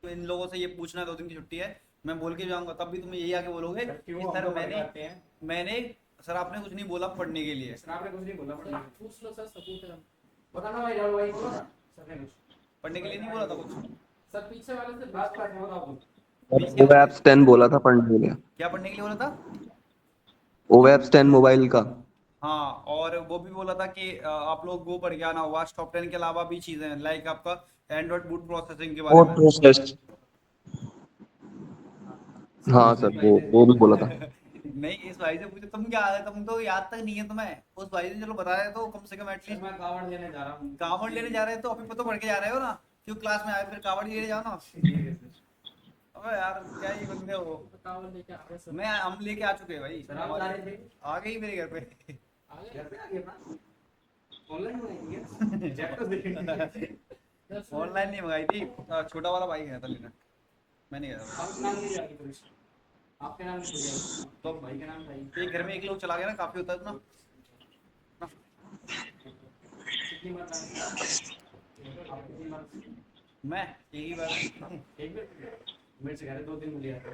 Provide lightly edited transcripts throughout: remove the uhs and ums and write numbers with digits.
तो इन लोगों से ये पूछना 2 दिन की छुट्टी है, मैं बोल के जाऊंगा, तब भी तुम यही आके बोलोगे कि क्यों, हम सर तो पढ़ के मैंने आते हैं। मैंने सर आपने कुछ नहीं बोला पढ़ने के लिए। सर आपने कुछ नहीं बोला सर पूछ लो सर, सबूत है। पता ना भाई, राहुल भाई बोला था सर ने कुछ। पढ़ने के लिए नहीं बोला था कुछ? सर पीछे वाले से लास्ट क्लास में बताओ कुछ। पीछे वाले ओवैप्स 10 बोला था पढ़ने के लिए। क्या पढ़ने के लिए बोला था? ओवैप्स 10 मोबाइल का। हाँ, और वो भी बोला था कि आप लोग वो पढ़ के आना वाच टॉप 10 के अलावा भी चीजें हैं, लाइक आपका एंड्रॉइड बूट प्रोसेसिंग के बारे और में। प्रोसेस। सर हाँ उसने सर, भाई से वो भी बोला था। नहीं, इस भाई से पूछो, तुम क्या तुम तो याद तक नहीं है तुम्हें, उस भाई से चलो बता रहे तो कम से कम सर एटलीस्ट मैं कावड़ लेने जा रहा हूँ। कावड़ लेने जा रहे हैं तो अभी तो पढ़ के जा रहे हो ना, क्यों क्लास में आए फिर कावड़ ही लेने जाओ ना। ठीक है सर। अबे यार क्या ही बंदे हो। कावड़ लेके आ गए सर। मैं हम लेके आ चुके हैं भाई, सर आप बता रहे थे आ गए ही मेरे घर पे। आ गए घर पे आ गए अपना ऑनलाइन मंगाएंगे चेक तो देखेंगे। सर। ऑनलाइन नहीं मंगाई थी, छोटा वाला भाई गया था लेने, मैं नहीं गया था। आपके नाम नहीं जाएगी पुलिस, आपके नाम नहीं जाएगी तो भाई के नाम जाएगी। एक घर में एक लोग चला गया ना, काफी होता है ना। कितनी बार लाए? आप कितनी बार? मैं एक ही बार में। एक बार मेरे से कह रहे 2 दिन में लिया था।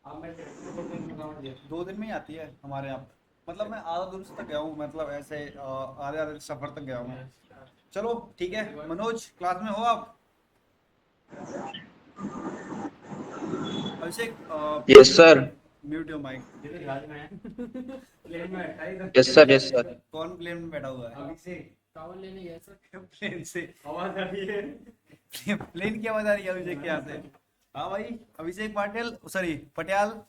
आप मेरे से 2 दिन में कावड़ लिया। 2 दिन में ही आती है हमारे यहाँ पे। मतलब मैं आधा दूर से तक गया हूँ, मतलब ऐसे आधे आधे सफर तक गया हूँ। चलो ठीक है, मनोज क्लास में हो आप? Abhishek yes sir. Mute your mic. ये तो राज में है, प्लेन में बैठा है इधर। Yes sir, yes sir. कौन प्लेन में बैठा हुआ है? अभी से कावड़ लेने गए सर। प्लेन से? आवाज आ रही है। प्लेन की आवाज आ रही है अभिषेक के यहाँ से? हाँ भाई, Abhishek Patil, sorry Patiyal,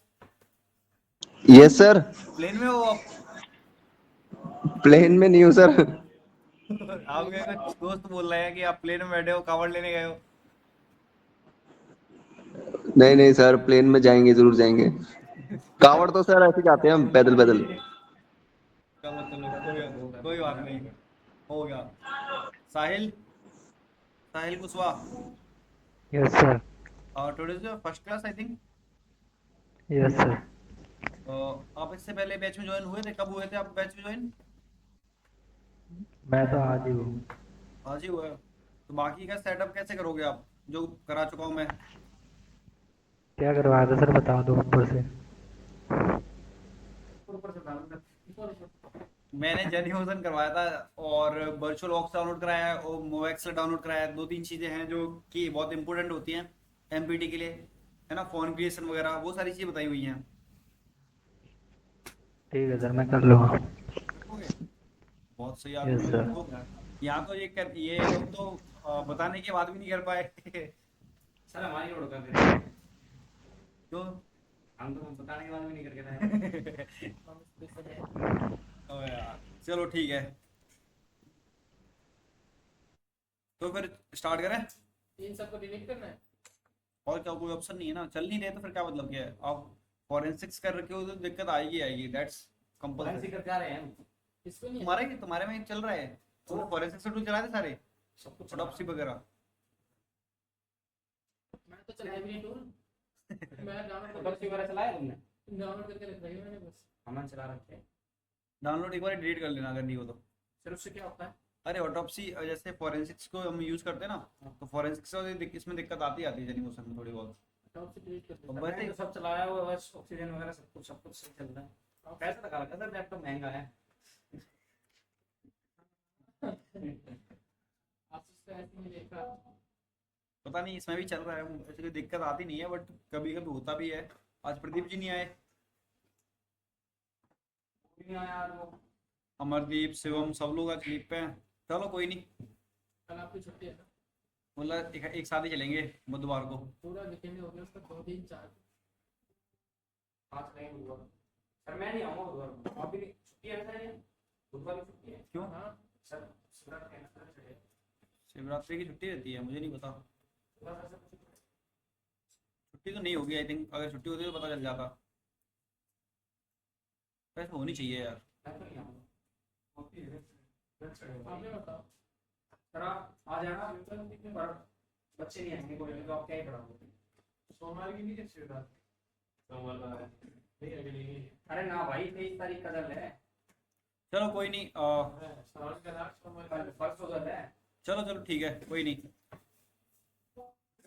yes sir. Plane में हो आप? प्लेन में नहीं हूँ सर। आपके कुछ दोस्त बोल रहे हैं कि आप प्लेन में बैठे हो, कावड़ लेने गए हो। नहीं नहीं सर, प्लेन में जाएंगे, जरूर जाएंगे। कावड़ तो सर ऐसे जाते हैं हम, पैदल पैदल। चलो चलो, कोई बात नहीं, हो गया। Sahil, Sahil Kushwaha, Yes, sir. Today is first class I think. Yes, sir. आप इससे पहले बैच में ज्वाइन हुए थे? कब हुए थे आप बैच में ज्वाइन? मैं तो आज ही हूँ। आज ही हुआ है? तो बाकी का सेटअप कैसे करोगे आप, जो करा चुका हूँ मैं? क्या करवाया था सर, बता दो ऊपर से। ऊपर से डालूंगा। मैंने जेन्यूजन करवाया था, और वर्चुअल बॉक्स डाउनलोड कराया है, और मोवेक्सल डाउनलोड कराया है। 2-3 चीज़ें हैं जो कि बहुत इंपॉर्टेंट होती हैं एमपीटी के लिए, है ना, फोन क्रिएशन वगैरह, वो सारी चीज़ें बताई हुई हैं। ठीक है सर, मैं कर लूँगा। रखोगे? बहुत सही यस आदमी हो सर। तुम तो। यहाँ तो ये लोग तो बताने के बाद भी नहीं कर पाए। सर हमारी ओर कर दे रहे हैं। तो हम तो बताने के बाद भी नहीं करके लाए। हम स्पेशल है। ओ यार, चलो ठीक है, तो फिर स्टार्ट करें। इन सबको डिलीट करना है। और क्या, कोई ऑप्शन नहीं है ना, चल नहीं रहे तो फिर क्या मतलब क्या है? आप फॉरेंसिक्स कर रखे हो तो दिक्कत आएगी आएगी, दैट्स कंपल्सरी। कर जा रहे हैं हम। इसको नहीं है। तुम्हारे में चल रहा है, तुमने फॉरेंसिक्स टूल चलाए थे सारे, सब कुछ ऑटोप्सी वगैरह? मैं तो चलाया भी नहीं टूल। मैं डाउनलोड ऑटोप्सी वगैरह चलाया तुमने? करके रख रही हूँ मैंने बस। हमने चला रखे हैं। डाउनलोड एक बार डिलीट कर लेना अगर नहीं हो तो। सर उससे क्या होता है? अरे ऑटोप्सी जैसे फॉरेंसिक्स को हम यूज करते हैं ना, तो फॉरेंसिक्स इसमें दिक्कत आती है जेनिमोशन में थोड़ी बहुत। टॉप से डिलीट कर तो दो। वैसे तो सब चलाया हुआ है, बस ऑक्सीजन वगैरह सब कुछ सही चल रहा है। पैसा लगा रखा सर, लैपटॉप महंगा है। आशीष का ऐसे नहीं देखा। पता नहीं, इसमें भी चल रहा है, ऐसे कोई दिक्कत आती नहीं है, बट कभी कभी होता भी है। आज प्रदीप जी नहीं आए, नहीं आया यार वो। अमरदीप, शिवम, सब लोग आज लीव पे हैं। चलो कोई नहीं, कल आपकी छुट्टी है ना। मतलब एक साथ ही चलेंगे बुधवार को। पूरा वीकेंड हो गया उसका, 2 3 4। आज नहीं हुआ सर, मैं नहीं आऊंगा बुधवार को। अभी छुट्टी है सर, ये बुधवार की छुट्टी है। क्यों? हाँ सर शिवरात्रि है ना सर, शिवरात्रि की छुट्टी रहती है, मुझे नहीं पता। सर छुट्टी तो नहीं होगी आई थिंक, अगर छुट्टी होती तो पता चल जाता। वैसे होनी चाहिए यार। मैं तो नहीं आऊंगा। आपने बताओ। सर आप आ जाना, पर बच्चे नहीं आएंगे कोई, तो आप क्या ही पढ़ाओगे? सोमवार की नहीं है शिवरात्रि। सोमवार का है। नहीं अगली। अरे ना भाई, 23 तारीख का दल है। चलो कोई नहीं, साल का लास्ट सोमवार कल का। परसों दल है। चलो चलो ठीक है, कोई नहीं।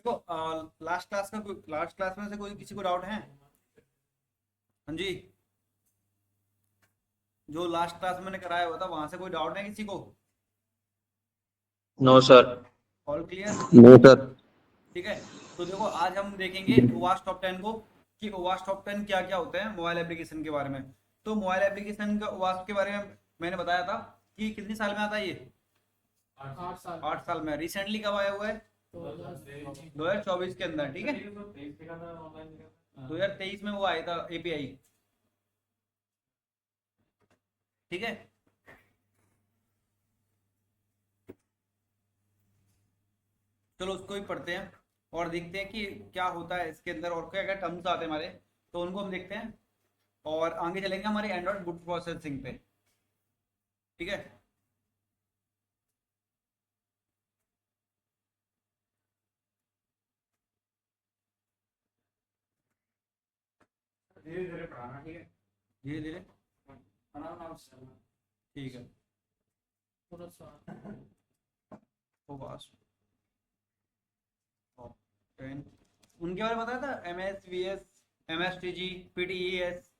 देखो लास्ट क्लास में से कोई किसी को डाउट है? हाँ जी, जो लास्ट क्लास मैंने कराया हुआ था वहां से कोई डाउट है किसी को? No sir. All clear? No sir. ठीक है, तो देखो आज हम देखेंगे ओवास टॉप 10 को, कि ओवास टॉप 10 क्या क्या होते हैं मोबाइल एप्लीकेशन के बारे में। तो मोबाइल एप्लीकेशन का ओवास के बारे में मैंने बताया था कि कितने साल में आता है ये? 8 साल 8 साल में। रिसेंटली कब आया हुआ है? 2024 के अंदर, ठीक है। 2023 में वो आया था एपीआई, ठीक है। चलो उसको भी पढ़ते हैं और देखते हैं कि क्या होता है इसके अंदर और क्या क्या टर्म्स आते हैं हमारे, तो उनको हम देखते हैं और आगे चलेंगे हमारे एंड्रॉइड बुक प्रोसेसिंग पे, ठीक है। धीरे धीरे पढ़ाना, ठीक है। धीरे धीरे, आराम से चलना। ठीक है। पूरा साल ओवास टॉप 10 उनके बारे में बताया था, MSVS, MSTG, PTES।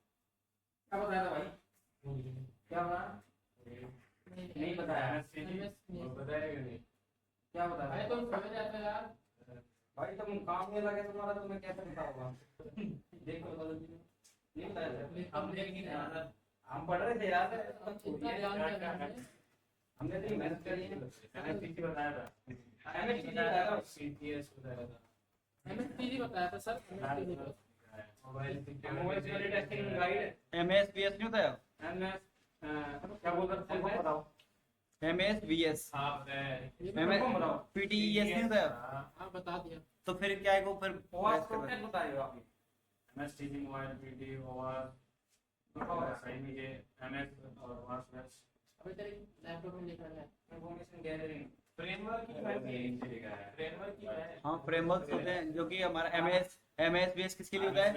क्या बताया था भाई? क्या बताया? नहीं बताया। बताया नहीं। क्या बताया? भाई तुम समझ जाते हो यार। भाई तुम काम में लगे तुम्हारा, तुम्हें कैसे पता होगा? देखो नहीं बताया। हम पढ़ रहे थे यार। इतना ध्यान देना है। हमने तो मेहनत करी है। MSTG बताया था। MSTG बताया था। CTS बताया था। MSTG बताया था सर, MSTG बताया। Mobile security testing guide. MSVS नहीं होता MS क्या बोल रहे थे? बताओ। MSVS, बताओ। PTES नहीं होता हाँ बता दिया। तो फिर क्या है वो फिर ओवास टॉप 10 बताइए आप। MSTG मोबाइल PT ओवास सही में ये MS और ओवास वेस्ट अभी तेरे लैपटॉप में लिखा है इंफॉर्मेशन गैदरिंग फ्रेमवर्क की बात है। फ्रेमवर्क की है। हाँ फ्रेमवर्क होते हैं जो कि हमारा MSVS किसके लिए होता है?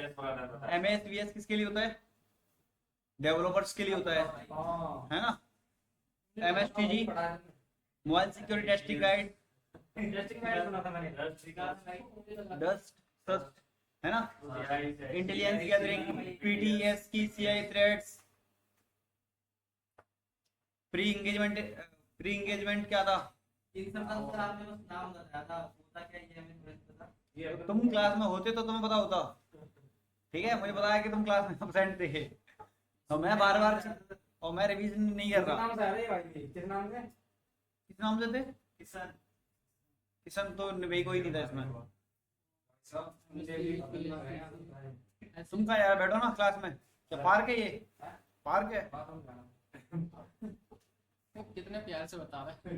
MSVS किसके लिए होता है? डेवलपर्स के लिए होता है ना। MSTG mobile security testing guide, testing guide सुना था मैंने। डस्ट है ना। इंटेलिजेंस गैदरिंग, PTES की CI थ्रेड्स, प्री एंगेजमेंट क्या था? इन सब का सर आपने बस नाम बताया था, होता क्या ये हमें थोड़ा सा पता। तुम क्लास में होते तो तुम्हें पता होता, ठीक है। मुझे पता है कि तुम क्लास में एब्सेंट थे और मैं बार बार और मैं रिवीजन नहीं कर रहा। नाम से आ रही है भाई। किस नाम से? किस नाम से थे? किसान किशन तो निभाई कोई नहीं था इसमें। सब मुझे भी पता है। तुम कहाँ यार बैठो ना क्लास में, क्या पार्क है ये? पार्क है। कितने प्यार से बता रहा है।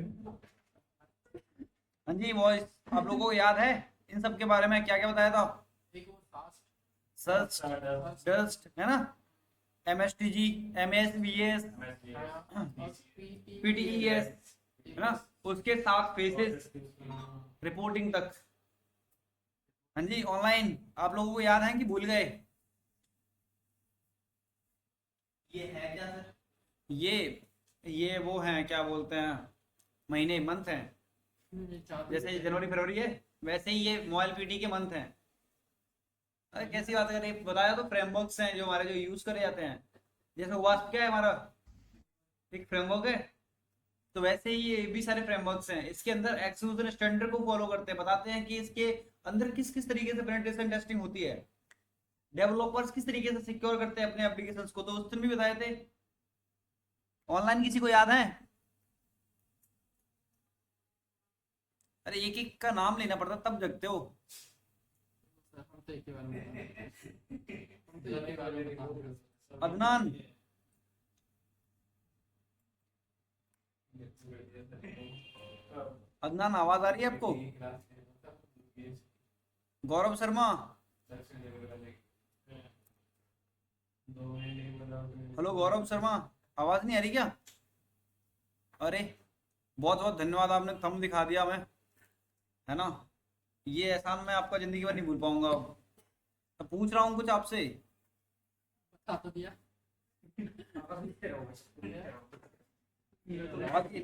हाँ जी बॉयज, आप लोगों को याद है इन सब के बारे में क्या क्या बताया था? एक वो फास्ट सर्च, डस्ट है ना, MSTG, MSVS, PTES है ना, उसके साथ फेसेस रिपोर्टिंग तक। हाँ जी ऑनलाइन आप लोगों को याद है कि भूल गए? ये है क्या सर? ये वो हैं क्या बोलते हैं, महीने मंथ हैं। जैसे जनवरी फरवरी है वैसे ही ये मोबाइल पीटी के मंथ हैं। अरे कैसी बात करें, बताया तो फ्रेमवर्क्स हैं जो हमारे जो यूज करे जाते हैं। जैसे वास्प क्या है हमारा, एक फ्रेमवर्क है, तो वैसे ही ये भी सारे फ्रेमवर्क्स हैं। इसके अंदर एक्सक्लूसिव स्टैंडर्ड को फॉलो करते हैं, बताते हैं कि इसके अंदर किस किस तरीके से पेनिट्रेशन टेस्टिंग होती है, डेवलपर्स किस तरीके से सिक्योर करते हैं अपने एप्लीकेशंस को, तो उस दिन भी बताए थे। ऑनलाइन किसी को याद है? अरे एक एक का नाम लेना पड़ता तब जगते हो। हम तो एक ही बार में हम तो एक ही बार में बता रहे हैं। अदनान, अदनान आवाज आ रही है आपको? गौरव शर्मा, हेलो गौरव शर्मा, आवाज नहीं आ रही क्या? अरे बहुत बहुत धन्यवाद, आपने थंब दिखा दिया मैं, है ना। ये एहसान मैं आपका जिंदगी भर नहीं भूल पाऊंगा। अब तो पूछ रहा हूँ कुछ आपसे। बता तो दिया।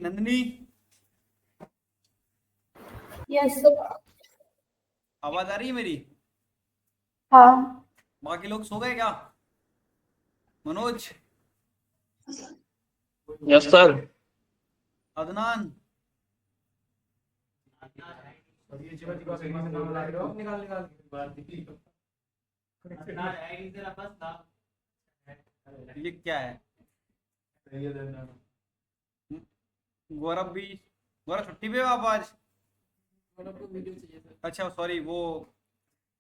Nandini, yes sir. आवाज आ रही है मेरी? हाँ। बाकी लोग सो गए क्या? Manoj, yes sir. Adnan, ID तेरा बस था। ये क्या है? गौरव भी, गौरव छुट्टी पे हो आप आज? और आपको वीडियो चाहिए सर। अच्छा सॉरी, वो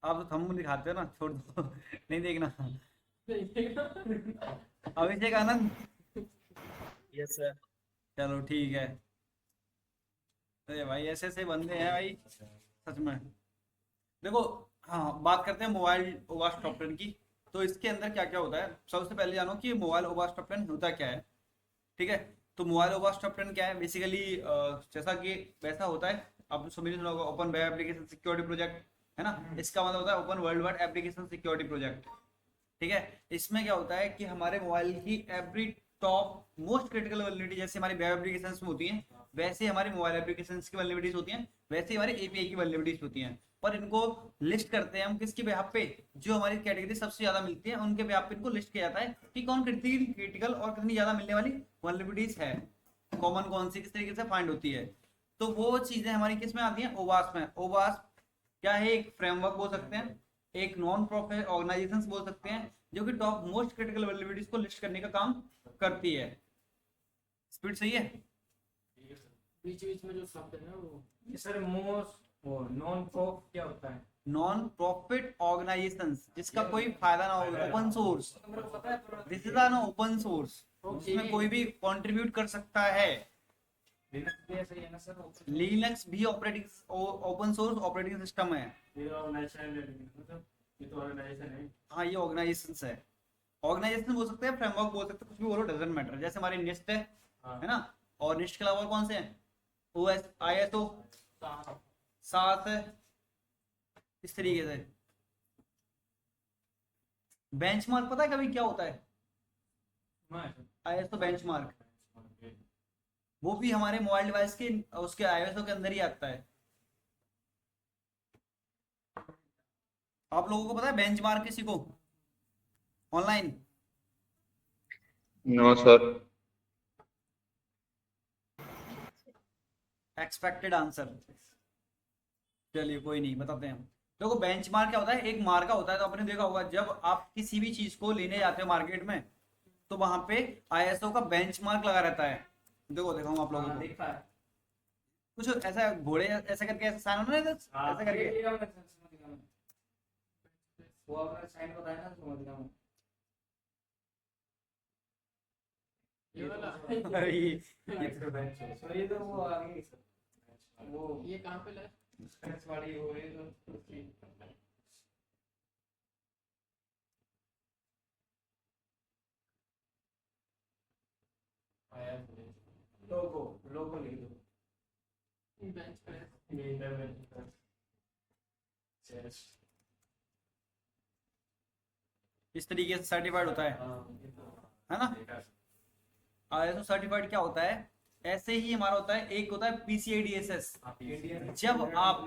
आप तो थंब दिखाते हो ना, छोड़ दो नहीं देखना। Abhishek Anand, yes sir. चलो ठीक है। अरे भाई ऐसे ऐसे बंदे हैं भाई सच में। देखो, हाँ बात करते हैं मोबाइल ओवास टॉप 10 की। तो इसके अंदर क्या क्या होता है, सबसे पहले जानो कि मोबाइल ओवास टॉप 10 होता क्या है। ठीक है, तो मोबाइल ओवास टॉप 10 क्या है बेसिकली, जैसा कि वैसा होता है, आपने सुना सुना होगा open web application security project, है ना। इसका मतलब होता है open world wide application security project. ठीक है, इसमें क्या होता है कि हमारे मोबाइल की every top most critical vulnerability, जैसे हमारी वेब एप्लीकेशंस में होती हैं वैसे हमारी मोबाइल एप्लीकेशंस की वल्नरेबिलिटीज होती हैं, वैसे हमारी एपीआई की वल्नरेबिलिटीज होती हैं। पर इनको लिस्ट करते हैं हम किसके बेहाफ पे, जो हमारी कैटेगरी सबसे ज्यादा मिलती है उनके बेहाफ पे इनको लिस्ट किया जाता है कि कौन क्रिटिकल और कितनी ज्यादा मिलने वाली वल्नरेबिलिटीज है, कॉमन कौन सी किस तरीके से फाइंड होती है। तो वो चीजें हमारी किस में आती हैं, ओवास में। ओवास क्या है, एक फ्रेमवर्क बोल सकते हैं, एक नॉन प्रॉफिट ऑर्गेनाइजेशंस बोल सकते हैं, जो कि टॉप मोस्ट क्रिटिकल वल्नरेबिलिटीज को लिस्ट करने का काम करती है। स्पीड सही है? बीच बीच में जो शब्द है ना वो सर मोस्ट वो नॉन प्रॉफ क्या होता है? नॉन प्रॉफिट ऑर्गेनाइजेशंस, जिसका कोई फायदा ना हो, ओपन सोर्स। मेरे को पता है दिस इज ना ओपन सोर्स, उसमें कोई भी कंट्रीब्यूट कर सकता है। लिनक्स भी ऐसा ही है ना सर? लिनक्स भी operating open source operating system है। ये ऑर्गेनाइजेशन ये तो ऑर्गेनाइजेशन है। हाँ ये ऑर्गेनाइजेशंस है, ऑर्गेनाइजेशन बोल सकते हैं, फ्रेमवर्क बोल सकते हैं, कुछ भी बोलो डजंट मैटर। जैसे हमारी निस्ट है ना, और निस्ट के अलावा कौन से हैं, ओएस आईएसओ सात है, इस तरीके से। बेंचमार्क पता है कभी क्या होता है, आईएसओ बेंचमार्क, वो भी हमारे मोबाइल डिवाइस के उसके आईएसओ के अंदर ही आता है। आप लोगों को पता है बेंचमार्क किसी को online? No sir. Expected answer, चलिए कोई नहीं, बताते हैं हम। देखो बेंचमार्क क्या होता है, एक मार्का होता है, तो आपने देखा होगा जब आप किसी भी चीज को लेने जाते हो मार्केट में, तो वहां पे आईएसओ का बेंचमार्क लगा रहता है। देखो दिखाऊं आप लोगों को, देखा है कुछ ऐसा घोड़े ऐसा करके ऐसा साइन होना है, ऐसा करके। वो आपने साइन बताया ना, समझ गया मैं। ये वाला अरे तो ये तो वो आ गई वो ये कहाँ पे लाए? स्क्रैच वाली हो रही तो लोगो लोगो लिख दो। Bench press. ये इंटरनेट चेस इस तरीके से सर्टिफाइड होता है ना। आईएसओ सर्टिफाइड क्या होता है, ऐसे ही हमारा होता है, एक होता है पीसीआई डीएसएस। जब आप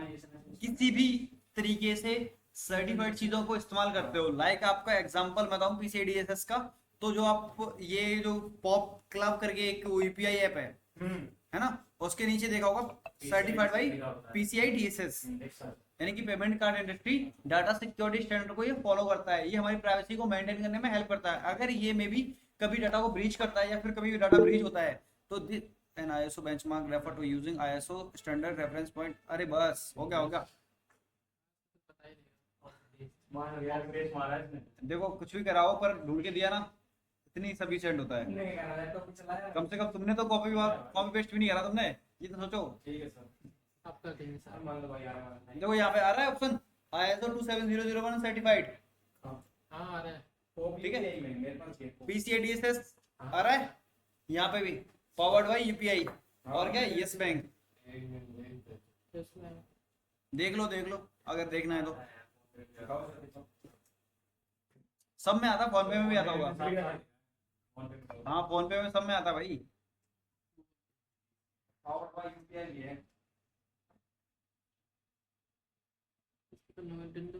किसी भी तरीके से सर्टिफाइड चीजों को इस्तेमाल करते हो, लाइक आपका एग्जांपल बताऊं पीसीआई डीएसएस का, तो जो आप ये जो पॉप क्लब करके एक यूपीआई ऐप है ना, उसके नीचे देखा होगा सर्टिफाइड बाई पीसीआई डीएसएस, यानी कि payment card industry data security standard को ये फॉलो करता है। ये हमारी प्राइवेसी को मेंटेन करने में हेल्प करता है। अगर ये में भी कभी डाटा को ब्रीच करता है या फिर कभी भी डाटा ब्रीच होता है, तो an ISO benchmark refer to using ISO standard reference point. अरे बस हो गया हो गया। पता ही नहीं। मान यार ग्रेस मारा है इसने। देखो कुछ भी कराओ पर ढूंढ के दिया ना, इतनी सफिशिएंट होता है। नहीं करा है तो कुछ चलाया। कम से कम तुमने तो कॉपी पेस्ट भी नहीं करा तुमने, ये तो सोचो। ठीक है सर। अब कर देंगे सर। मान लो भाई आ रहा है। देखो यहाँ पे आ रहा है ऑप्शन आईएसओ 27001 सर्टिफाइड, हाँ आ रहा है। वो ठीक है। मेरे पास ये पीसीआई डीएसएस आ रहा है यहाँ पे भी, पावर्ड बाय यूपीआई, और क्या यस बैंक। इसमें देख लो अगर देखना है तो। सब में आता, फोन पे में भी आता होगा। हाँ फोन पे में सब में आता भाई। पावर बाय यूपीआई भी है। No entiendo.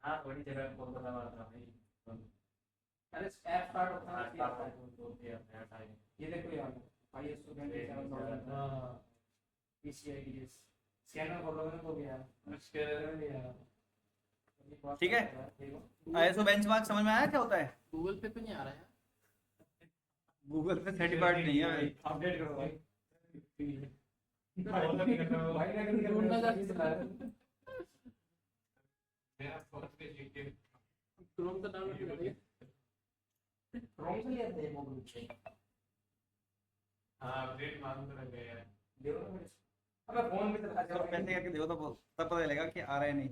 हाँ थोड़ी जगह को पता वाला भाई। अरे ऐप स्टार्ट होता है ये देखो यार भाई स्टूडेंट पीसीआई स्कैनर खोलोगे तो भी यार स्कैनर भी यार ठीक है। आईएसओ बेंचमार्क समझ में आया क्या होता है? गूगल पे नहीं आ रहा है। गूगल पे सर्टिफाइड नहीं है भाई। अपडेट करो भाई ढूंढना जाके चला रहा है। क्रोम तो डाउनलोड कर दिया। क्रोम से लिया था ये गूगल से। हाँ अपडेट मांग कर गया है। देखो ना मेरे अबे फोन पे चला तो पैसे करके देखो तो तब पता चलेगा कि आ रहा है नहीं।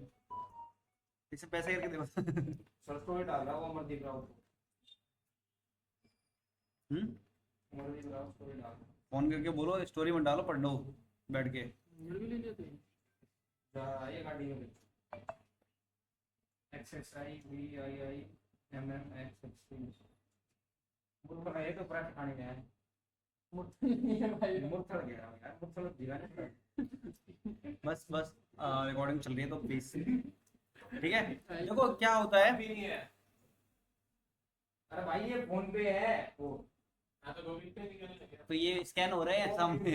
इसे पैसे करके देखो। सर्च को डाल रहा वो मत दिख रहा हो मत दिख रहा हो स्टोरी डाल फोन करके बोलो स्टोरी में डालो, पढ़ लो बैठ के। मेरे भी ले लेते हैं। जा ये गाड़ी में एक्सएसआई वीआईआई एमएमएक्स मुझे पता है तो प्राइवेट खाने में है नहीं है भाई। मुर्थड़ गया यार मुर्थड़ दिखा नहीं बस रिकॉर्डिंग चल रही है तो प्लीज। ठीक है, देखो क्या होता है। अरे भाई ये फोन पे है वो हाँ तो गूगल पे निकलने लगे। तो ये स्कैन हो रहे हैं सामने।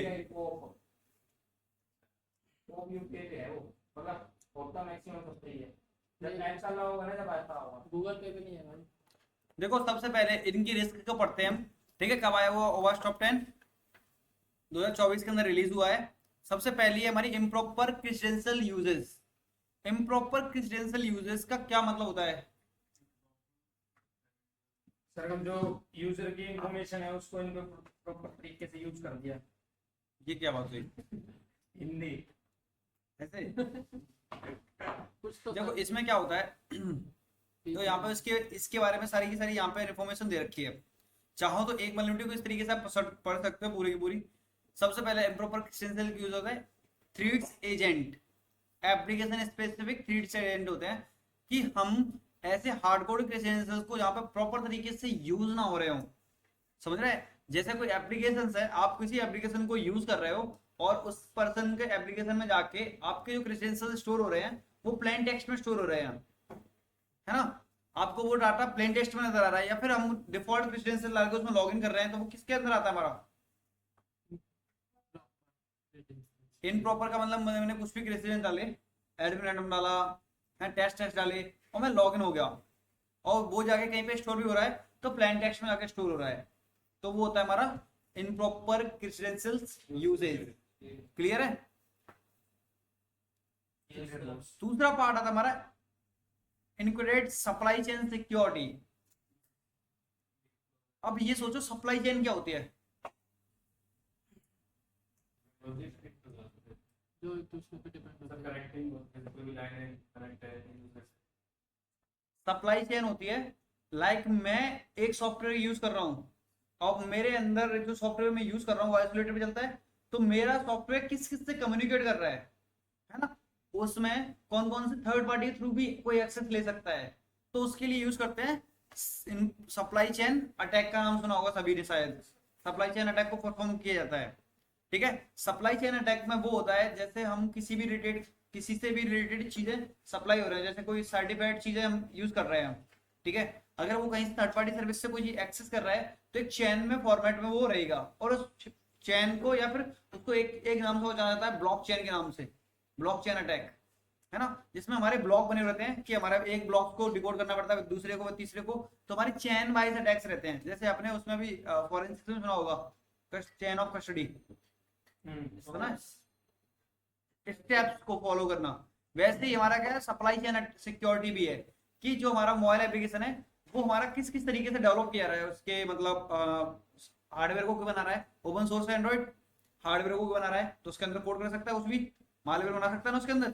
वो यूपीआई पे है वो मतलब होता मैक्सिमम सब सही है जब ऐप चल रहा होगा ना जब आता होगा गूगल पे भी नहीं है भाई। देखो सबसे पहले इनकी रिस्क को पढ़ते हैं हम। ठीक है, कब आया वो ओवास्ट टॉप 10? 2024 के अंदर रिलीज हुआ है। सबसे पहली है हमारी improper credential uses. Improper credential uses का क्या मतलब होता है? सर हम जो यूजर की इंफॉर्मेशन है उसको इनको प्रॉपर तरीके से यूज कर दिया ये क्या बात हुई? हिंदी ऐसे कुछ तो देखो इसमें क्या होता है। तो यहाँ पे इसके बारे में सारी की सारी यहाँ पे इन्फॉर्मेशन दे रखी है। चाहो तो एक वल्नरेबिलिटी को इस तरीके से आप पढ़ सकते हो पूरी की पूरी। सबसे पहले इम्प्रॉपर क्रेडेंशियल यूज होता है threads agent. Application specific threads agent होते हैं कि हम ऐसे हार्डकोड क्रेडेंशियल्स को यहाँ पे प्रॉपर तरीके से यूज ना हो रहे हो। समझ रहे हैं? जैसे कोई एप्लीकेशन है, आप किसी एप्लीकेशन को यूज कर रहे हो और उस पर्सन के एप्लीकेशन में जाके आपके जो क्रेडेंशियल स्टोर हो रहे हैं वो प्लेन टेक्स्ट में स्टोर हो रहे हैं, है ना। आपको वो डाटा प्लेन टेक्स्ट में नजर आ रहा है, या फिर हम डिफॉल्ट क्रेडेंशियल डाल के उसमें लॉगिन कर रहे हैं तो वो किसके अंदर आता है हमारा? इनप्रॉपर का मतलब मैंने कुछ भी क्रेडेंशियल डाले, एडमिन रैंडम डाला, टेस्ट डाले और मैं लॉगिन हो गया और वो जाके कहीं पे स्टोर भी हो रहा है तो प्लेन टेक्स्ट में जाके स्टोर हो रहा है, तो वो होता है हमारा इनप्रॉपर क्रेडेंशियल्स यूजेज। क्लियर है? दूसरा पार्ट आता है हमारा इनक्रेट सप्लाई चेन सिक्योरिटी। अब ये सोचो सप्लाई चेन क्या होती है? जो एक दूसरे पे डिपेंड होता है। सप्लाई चेन होती है लाइक मैं एक सॉफ्टवेयर यूज कर रहा हूँ और मेरे अंदर जो सॉफ्टवेयर मैं यूज कर रहा हूँ वो आइसोलेटेड पे चलता है, तो मेरा सॉफ्टवेयर किस किस से कम्युनिकेट कर रहा है ना। उसमें कौन कौन से थर्ड पार्टी के थ्रू भी कोई एक्सेस ले सकता है, तो उसके लिए यूज करते हैं सप्लाई चेन अटैक। का नाम सुना होगा सभी ने शायद। सप्लाई चेन अटैक को परफॉर्म किया जाता है। ठीक है, सप्लाई चेन अटैक में वो होता है जैसे हम किसी से भी रिलेटेड चीजें सप्लाई हो रहे हैं, जैसे कोई सर्टिफाइड चीजें हम यूज कर रहे हैं। ठीक है, अगर वो कहीं से थर्ड पार्टी सर्विस से कोई एक्सेस कर रहा है तो एक चेन में फॉर्मेट में वो रहेगा और उस चेन को या फिर उसको एक नाम से जाना जाता है ब्लॉक चेन के नाम से, ब्लॉक चेन अटैक, है ना। जिसमें हमारे ब्लॉक बने रहते हैं कि हमारा एक ब्लॉक को डिकोड करना पड़ता है दूसरे को तीसरे को, तो हमारे चेन वाइज अटैक्स रहते हैं। जैसे अपने उसमें भी फॉरेंसिक में सुना होगा चेन ऑफ कस्टडी, सुना स्टेप्स को फॉलो करना। वैसे ही हमारा क्या है सप्लाई चेन सिक्योरिटी भी है कि जो हमारा मोबाइल एप्लीकेशन है वो हमारा किस किस तरीके से डेवलप किया रहा है, उसके मतलब हार्डवेयर को बना रहा है। ओपन सोर्स एंड्रॉइड हार्डवेयर को बना रहा है तो उसके अंदर कोड कर सकता है, उस भी मालवेयर बना सकता है ना उसके अंदर,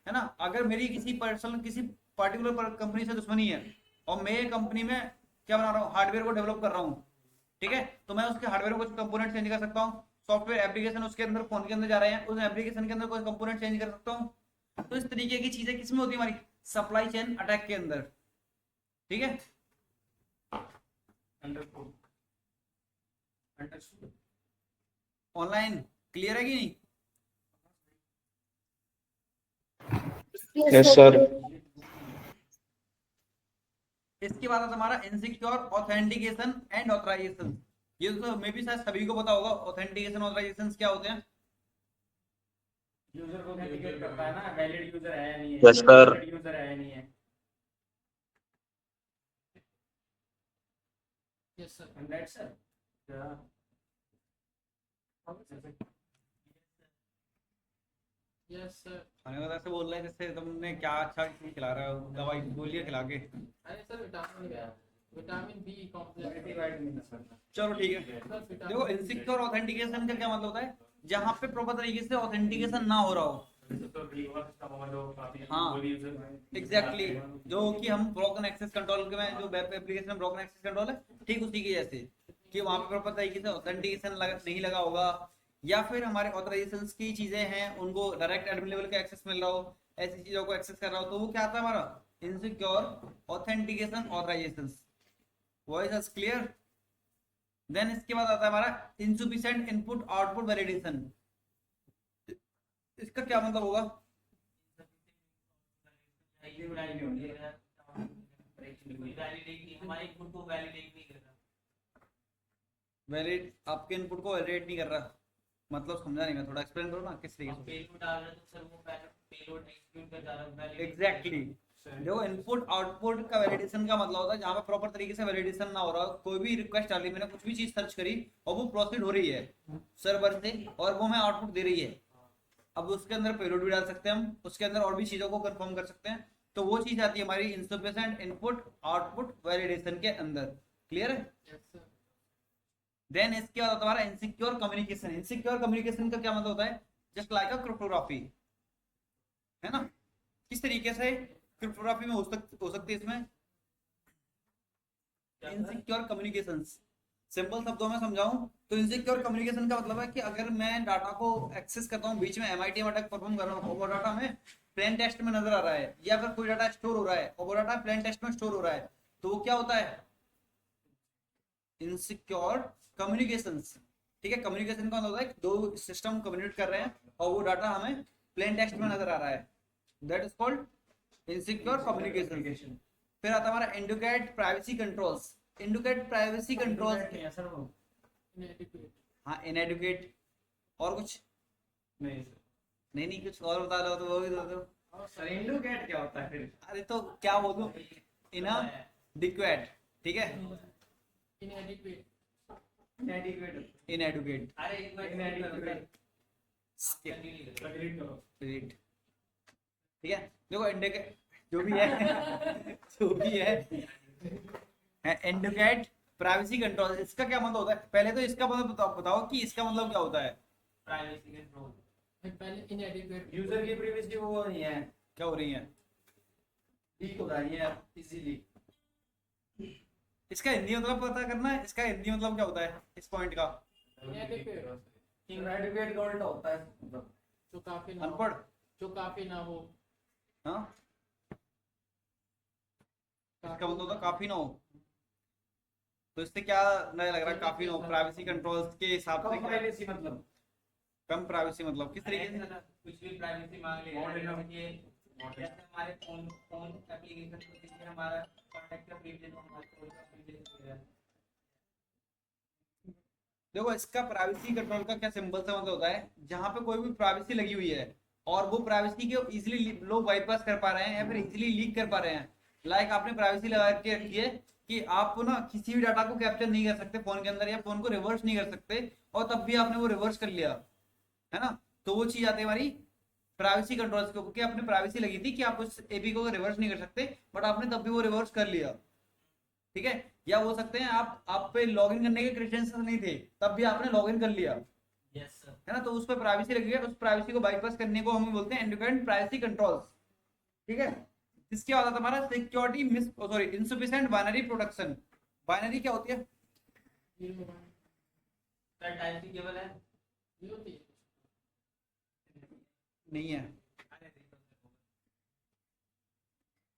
है ना। अगर मेरी किसी पार्टिकुलर कंपनी से दुश्मनी है और मैं कंपनी में क्या बना रहा हूँ, हार्डवेयर को डेवलप कर रहा हूँ, ठीक है, तो मैं उसके हार्डवेयर को कंपोनेंट चेंज कर सकता हूँ। सॉफ्टवेयर एप्लीकेशन उसके अंदर फोन के अंदर जा रहे हैं, उस एप्लीकेशन के अंदर कोई कंपोनेंट चेंज कर सकता हूँ। तो इस तरीके की चीजें किसमें होती है हमारी सप्लाई चेन अटैक के अंदर। ठीक है, ऑनलाइन क्लियर है कि नहीं? Yes, sir. इसके बाद आता हमारा इनसिक्योर ऑथेंटिकेशन एंड ऑथराइजेशन। ये तो मे भी शायद सभी को पता होगा ऑथेंटिकेशन ऑथराइजेशन क्या होते हैं। यूजर को ऑथेंटिकेट करता है ना, वैलिड यूजर है या नहीं है, Yes, sir. वैलिड यूजर है या नहीं है। Yes sir. And that's it. Yeah. Yes sir. खाने का ऐसे बोल रहा है जैसे तुमने क्या अच्छा चीज खिला रहा हो, दवाई गोलियां खिला के। अरे sir vitamin B complex. Multivitamin है सर। चलो ठीक है। सर देखो इनसिक्योर ऑथेंटिकेशन का क्या मतलब होता है, जहाँ पे प्रॉपर तरीके से ऑथेंटिकेशन ना हो रहा हो। हाँ एग्जैक्टली, जो कि हम ब्रोकन एक्सेस कंट्रोल के में जो वेब एप्लीकेशन में ब्रोकन एक्सेस कंट्रोल है, ठीक उसी की जैसे कि वहाँ पे प्रॉपर तरीके से ऑथेंटिकेशन नहीं लगा होगा, या फिर हमारे ऑथराइजेशंस की चीजें हैं उनको डायरेक्ट एडमिन लेवल का एक्सेस मिल रहा हो, ऐसी चीजों को एक्सेस कर रहा हो, तो वो क्या आता है हमारा insecure authentication authorisations. Voice is clear. Then इसके बाद आता है हमारा इनसफिशिएंट इनपुट आउटपुट वैलिडेशन। इसका क्या मतलब होगा? हमारे इनपुट को वैलिडेट नहीं कर रहा। वैलिड आपके इनपुट को वैलिडेट नहीं कर रहा, मतलब समझा नहीं मैं, थोड़ा एक्सप्लेन करो ना किस तरीके से। पेलोड डाल रहे तो सर वो पेलोड एग्जीक्यूट कर रहा है। एग्जैक्टली, देखो इनपुट आउटपुट का वैलिडेशन का मतलब होता है जहाँ पे प्रॉपर तरीके से वैलिडेशन ना हो रहा, कोई भी रिक्वेस्ट डाली, मैंने कुछ भी चीज सर्च करी और वो प्रोसीड हो रही है सर्वर से और वो हमें आउटपुट दे रही है। अब उसके अंदर पेलोड भी डाल सकते हैं हम, उसके अंदर और भी चीजों को कंफर्म कर सकते हैं, तो वो चीज आती है हमारी इनसफिशिएंट इनपुट आउटपुट वैलिडेशन के अंदर। क्लियर है? Yes sir. देन इसके बाद हमारा इनसिक्योर कम्युनिकेशन। इनसिक्योर कम्युनिकेशन का क्या मतलब होता है? जस्ट लाइक अ क्रिप्टोग्राफी, है ना? किस तरीके से क्रिप्टोग्राफी में हो सकती है इसमें इनसिक्योर कम्युनिकेशंस। सिंपल शब्दों में समझाऊं तो इनसिक्योर कम्युनिकेशन का मतलब है कि अगर मैं डाटा को एक्सेस करता हूं, बीच में एमआईटी अटैक परफॉर्म कर रहा हूं, वो डाटा में प्लेन टेक्स्ट में नजर आ रहा है, या फिर कोई डाटा स्टोर हो रहा है और वो डाटा प्लेन टेक्स्ट में स्टोर हो रहा है, तो वो क्या होता है? Insecure communications. ठीक है, कम्युनिकेशन का मतलब होता है कि दो सिस्टम कम्युनिकेट कर रहे हैं और वो डाटा हमें प्लेन टेक्स्ट में नजर आ रहा है, that is called insecure communication. फिर आता है हमारा educate privacy controls. Educate privacy controls, sir वो इनएडिक्वेट। हाँ इनएडुकेट। और कुछ नहीं सर। नहीं कुछ और बता रहे हो तो वो भी बता दो। सर इंडोकेट क्या होता है फिर? अरे तो क्या बोलूं, इनएडिक्वेट। ठीक है, इनएडिक्वेट। इनएडिक्वेट। इनएडुकेट। अरे एक मिनट इनएडिक्वेट। कंटिन्यू करो। एग्रीड करो। ठीक है, देखो इंडिकेट जो भी है जो भी है एडुकेट प्राइवेसी कंट्रोल, इसका क्या मतलब होता है? पहले तो इसका मतलब बताओ कि इसका मतलब क्या होता है। Privacy control. पहले इनएडिक्वेट। यूजर की प्राइवेसी वो नहीं है, क्या हो रही है? लीक हो रही है इजीली। इसका हिंदी मतलब पता करना है, इसका हिंदी मतलब क्या होता है इस पॉइंट का? इनएडिक्वेट। इनएडिक्वेट का उल्टा होता है मतलब जो काफी ना हो। अनपढ़। जो काफी ना हो। हाँ, इसका मतलब होता है काफी ना हो, तो इससे क्या नया लग रहा है? काफी ना हो प्राइवेसी कंट्रोल्स के हिसाब से कम प्राइवेसी मतलब कम प्राइवेसी मतलब किस तरीके से? कुछ भी प्राइवेसी मांग ले जैसे हमारे फोन एप्लीकेशन को देखिए, हमारा कांटेक्ट का प्रीवियस देखो इसका प्राइवेसी कंट्रोल का क्या सिंपल सा मतलब होता है, जहां पे कोई भी प्राइवेसी लगी हुई है और वो प्राइवेसी को इजीली लोग बाईपास कर पा रहे हैं या फिर इजीली लीक कर पा रहे हैं। लाइक आपने प्राइवेसी लगा के रखी है कि आप ना किसी भी डाटा को कैप्चर नहीं कर सकते फोन के अंदर, या फोन को रिवर्स नहीं कर सकते, और तब भी आपने वो रिवर्स कर लिया, है ना? तो वो चीज आती है हमारी प्राइवेसी कंट्रोल्स के ऊपर, कि आपने प्राइवेसी लगी थी कि आप उस एपी को रिवर्स नहीं कर सकते, बट आपने तब भी वो रिवर्स कर लिया। ठीक है, या हो सकते हैं आप पे लॉगिन करने के क्रेडेंशियल्स नहीं थे, तब भी आपने लॉगिन कर लिया, यस सर। है ना? तो उस पर प्राइवेसी लगी है, उस प्राइवेसी को बाईपास करने को हम बोलते हैं एंड प्राइवेसी कंट्रोल्स। ठीक है, इसके बाद आता है हमारा security insufficient binary protection. Binary क्या होती है? सर टाइप सी केबल है। नहीं है।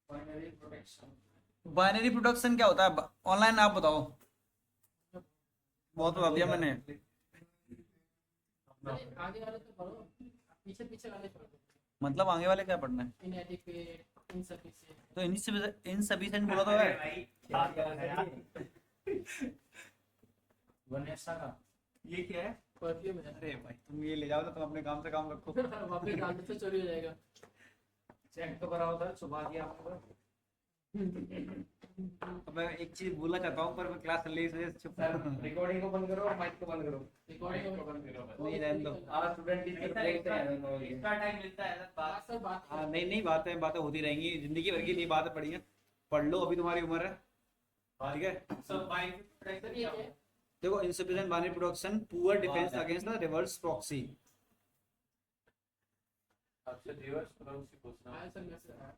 Binary protection. बाइनरी प्रोटेक्शन क्या होता है ऑनलाइन, आप बताओ। बहुत बता दिया मैंने। आगे वाले तो पढ़ो, पीछे पीछे वाले पढ़ो। मतलब आगे वाले क्या पढ़ना है? इनएडिक्वेट, इनसफिशिएंट। तो इनसफिशिएंट बोला तो है। भाई क्या क्या है वनेसा का ये क्या है? परफ्यूम है। अरे भाई तुम ये ले जाओ तो तुम अपने काम से काम रखो। वापस डालने से चोरी हो जाएगा। चेक तो कराओ था, छुपा दिया आपको। अब मैं एक चीज बोलना चाहता हूँ पर मैं क्लास चल रही है इसलिए चुप सर रिकॉर्डिंग को बंद करो और माइक को बंद करो। रिकॉर्डिंग को बंद करो। नहीं रहने दो। आज स्टूडेंट टीचर देखते हैं एक्स्ट्रा टाइम मिलता है सर हाँ बात सर, बात हाँ नहीं नहीं, बातें होती रहेंगी, जिंदगी भर की नहीं बातें पढ़ी हैं। पढ़ लो, अभी तुम्हारी उम्र है, ठीक है। सब बाइक सर ये क्या है? देखो insufficient binary production, poor defense against the reverse proxy। आपसे रिवर्स प्रोक्सी पूछना आया सर मैसेज आया।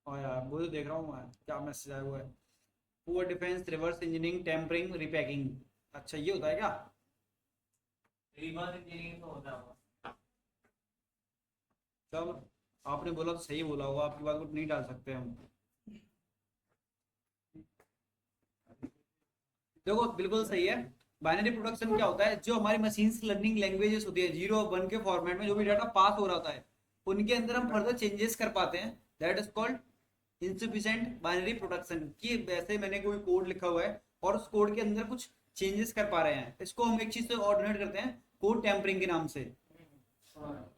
और यार वो तो देख रहा हूँ मैं क्या मैसेज आया हुआ है। Poor defence, reverse engineering, tampering, repacking. अच्छा ये होता है क्या? रिवर्स इंजीनियरिंग तो होता होगा। चलो आपने बोला तो सही बोला होगा, आपकी बात को नहीं डाल सकते हम। देखो बिल्कुल सही है। बाइनरी प्रोडक्शन क्या होता है? जो हमारी मशीन लर्निंग लैंग्वेजेस होती है 0 और 1 के फॉर्मेट में जो भी डाटा पास हो रहा होता है उनके अंदर हम फर्दर चेंजेस कर पाते हैं। That is called insufficient binary production. कि वैसे मैंने कोई कोड लिखा हुआ है और उस कोड के अंदर कुछ चेंजेस कर पा रहे हैं, इसको हम एक चीज से ऑर्डिनेट करते हैं कोड टेम्परिंग के नाम से,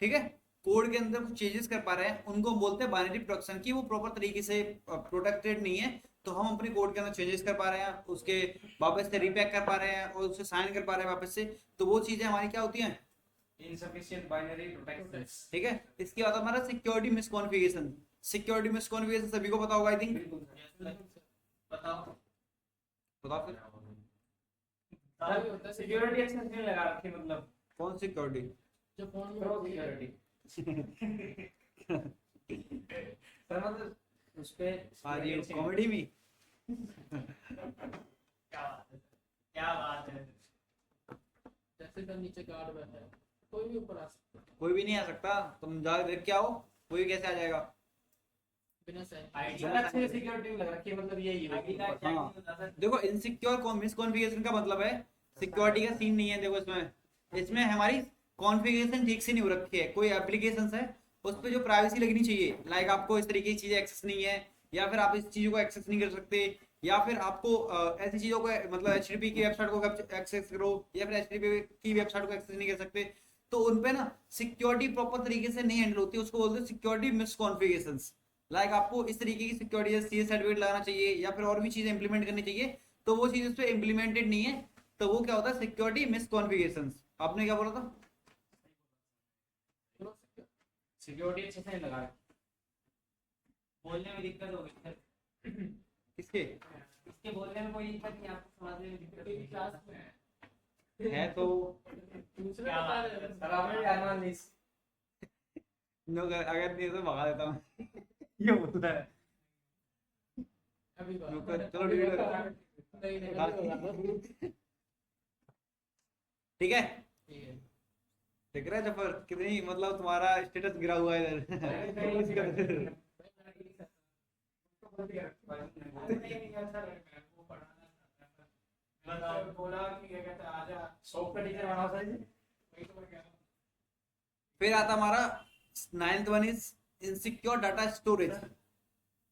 ठीक है। कोड के अंदर कुछ चेंजेस कर पा रहे हैं उनको हम बोलते हैं बाइनरी प्रोडक्शन। की वो प्रॉपर तरीके से प्रोटेक्टेड नहीं है तो हम अपने कोड के अंदर चेंजेस कर पा रहे हैं, उसके वापस से रीपैक कर पा रहे हैं और उसे साइन कर पा रहे हैं वापस से, तो वो चीजें हमारी क्या होती हैं? Insufficient binary protection. ठीक है। इसके बाद हमारा सिक्योरिटी मिसकॉन्फ़िगरेशन। सिक्योरिटी मिसकॉन्फ़िगरेशन सभी को पता होगा आई थिंक। बताओ बताओ फिर सिक्योरिटी एक्सेस नहीं लगा रखी, मतलब कौन सिक्योरिटी? जो फोन में प्रो होती है। सिक्योरिटी सर मतलब उस पे आज ये कॉमेडी में क्या बात है जैसे सर नीचे गार्ड बैठा है, कोई भी ऊपर आ सकता है कोई भी नहीं आ सकता, तुम जाके देख के आओ कोई कैसे आ जाएगा। बिना साइन। आईडी अलग से सिक्योरिटी लग रखी है, मतलब यही है आईडी का ऊपर। चेक हाँ। नहीं होता सर। देखो इनसिक्योर मिसकॉन्फ़िगरेशन का मतलब है सिक्योरिटी का सीन नहीं है। देखो इसमें हमारी कॉन्फ़िगरेशन ठीक से नहीं हो रखी है। कोई एप्लीकेशंस है उस पर जो प्राइवेसी लगनी चाहिए, लाइक आपको इस तरीके की चीजें एक्सेस नहीं है, या फिर आप इस चीजों को एक्सेस नहीं कर सकते, या फिर आपको ऐसी चीजों को मतलब HTTP की वेबसाइट को एक्सेस करो या फिर HTTP की वेबसाइट को एक्सेस नहीं कर सकते, तो उन पे ना सिक्योरिटी प्रॉपर तरीके से नहीं हैंडल होती, उसको बोलते हैं सिक्योरिटी मिसकॉन्फ़िगरेशंस। लाइक आपको इस तरीके की सिक्योरिटी CS सर्टिफिकेट लगाना चाहिए या फिर और भी चीजें इंप्लीमेंट करनी चाहिए, तो वो चीज उस पर इम्प्लीमेंटेड नहीं है, तो वो क्या होता है? सिक्योरिटी मिसकॉन्फ़िगरेशंस। आपने क्या बोला था? सिक्योरिटी अच्छे से नहीं लगा रखी। बोलने में दिक्कत होगी सर। किसके इसके बोलने में कोई दिक्कत नहीं, आपको समझने में दिक्कत होगी। क्लास में है तो दूसरे क्या बता बात रहे है? हैं। सर आपने भी आना नहीं अगर नहीं तो भगा देता मैं। ये बोलता है। अभी बात। रुको, चलो डिलीट करो। नहीं नहीं अभी होगा। ठीक है। ठीक है। देख रहा है जफर कितनी मतलब तुम्हारा स्टेटस गिरा हुआ है इधर। बोला कि क्या कहते हैं आजा शॉप का टीचर बना सर जी। फिर आता हमारा 9th one is insecure data storage.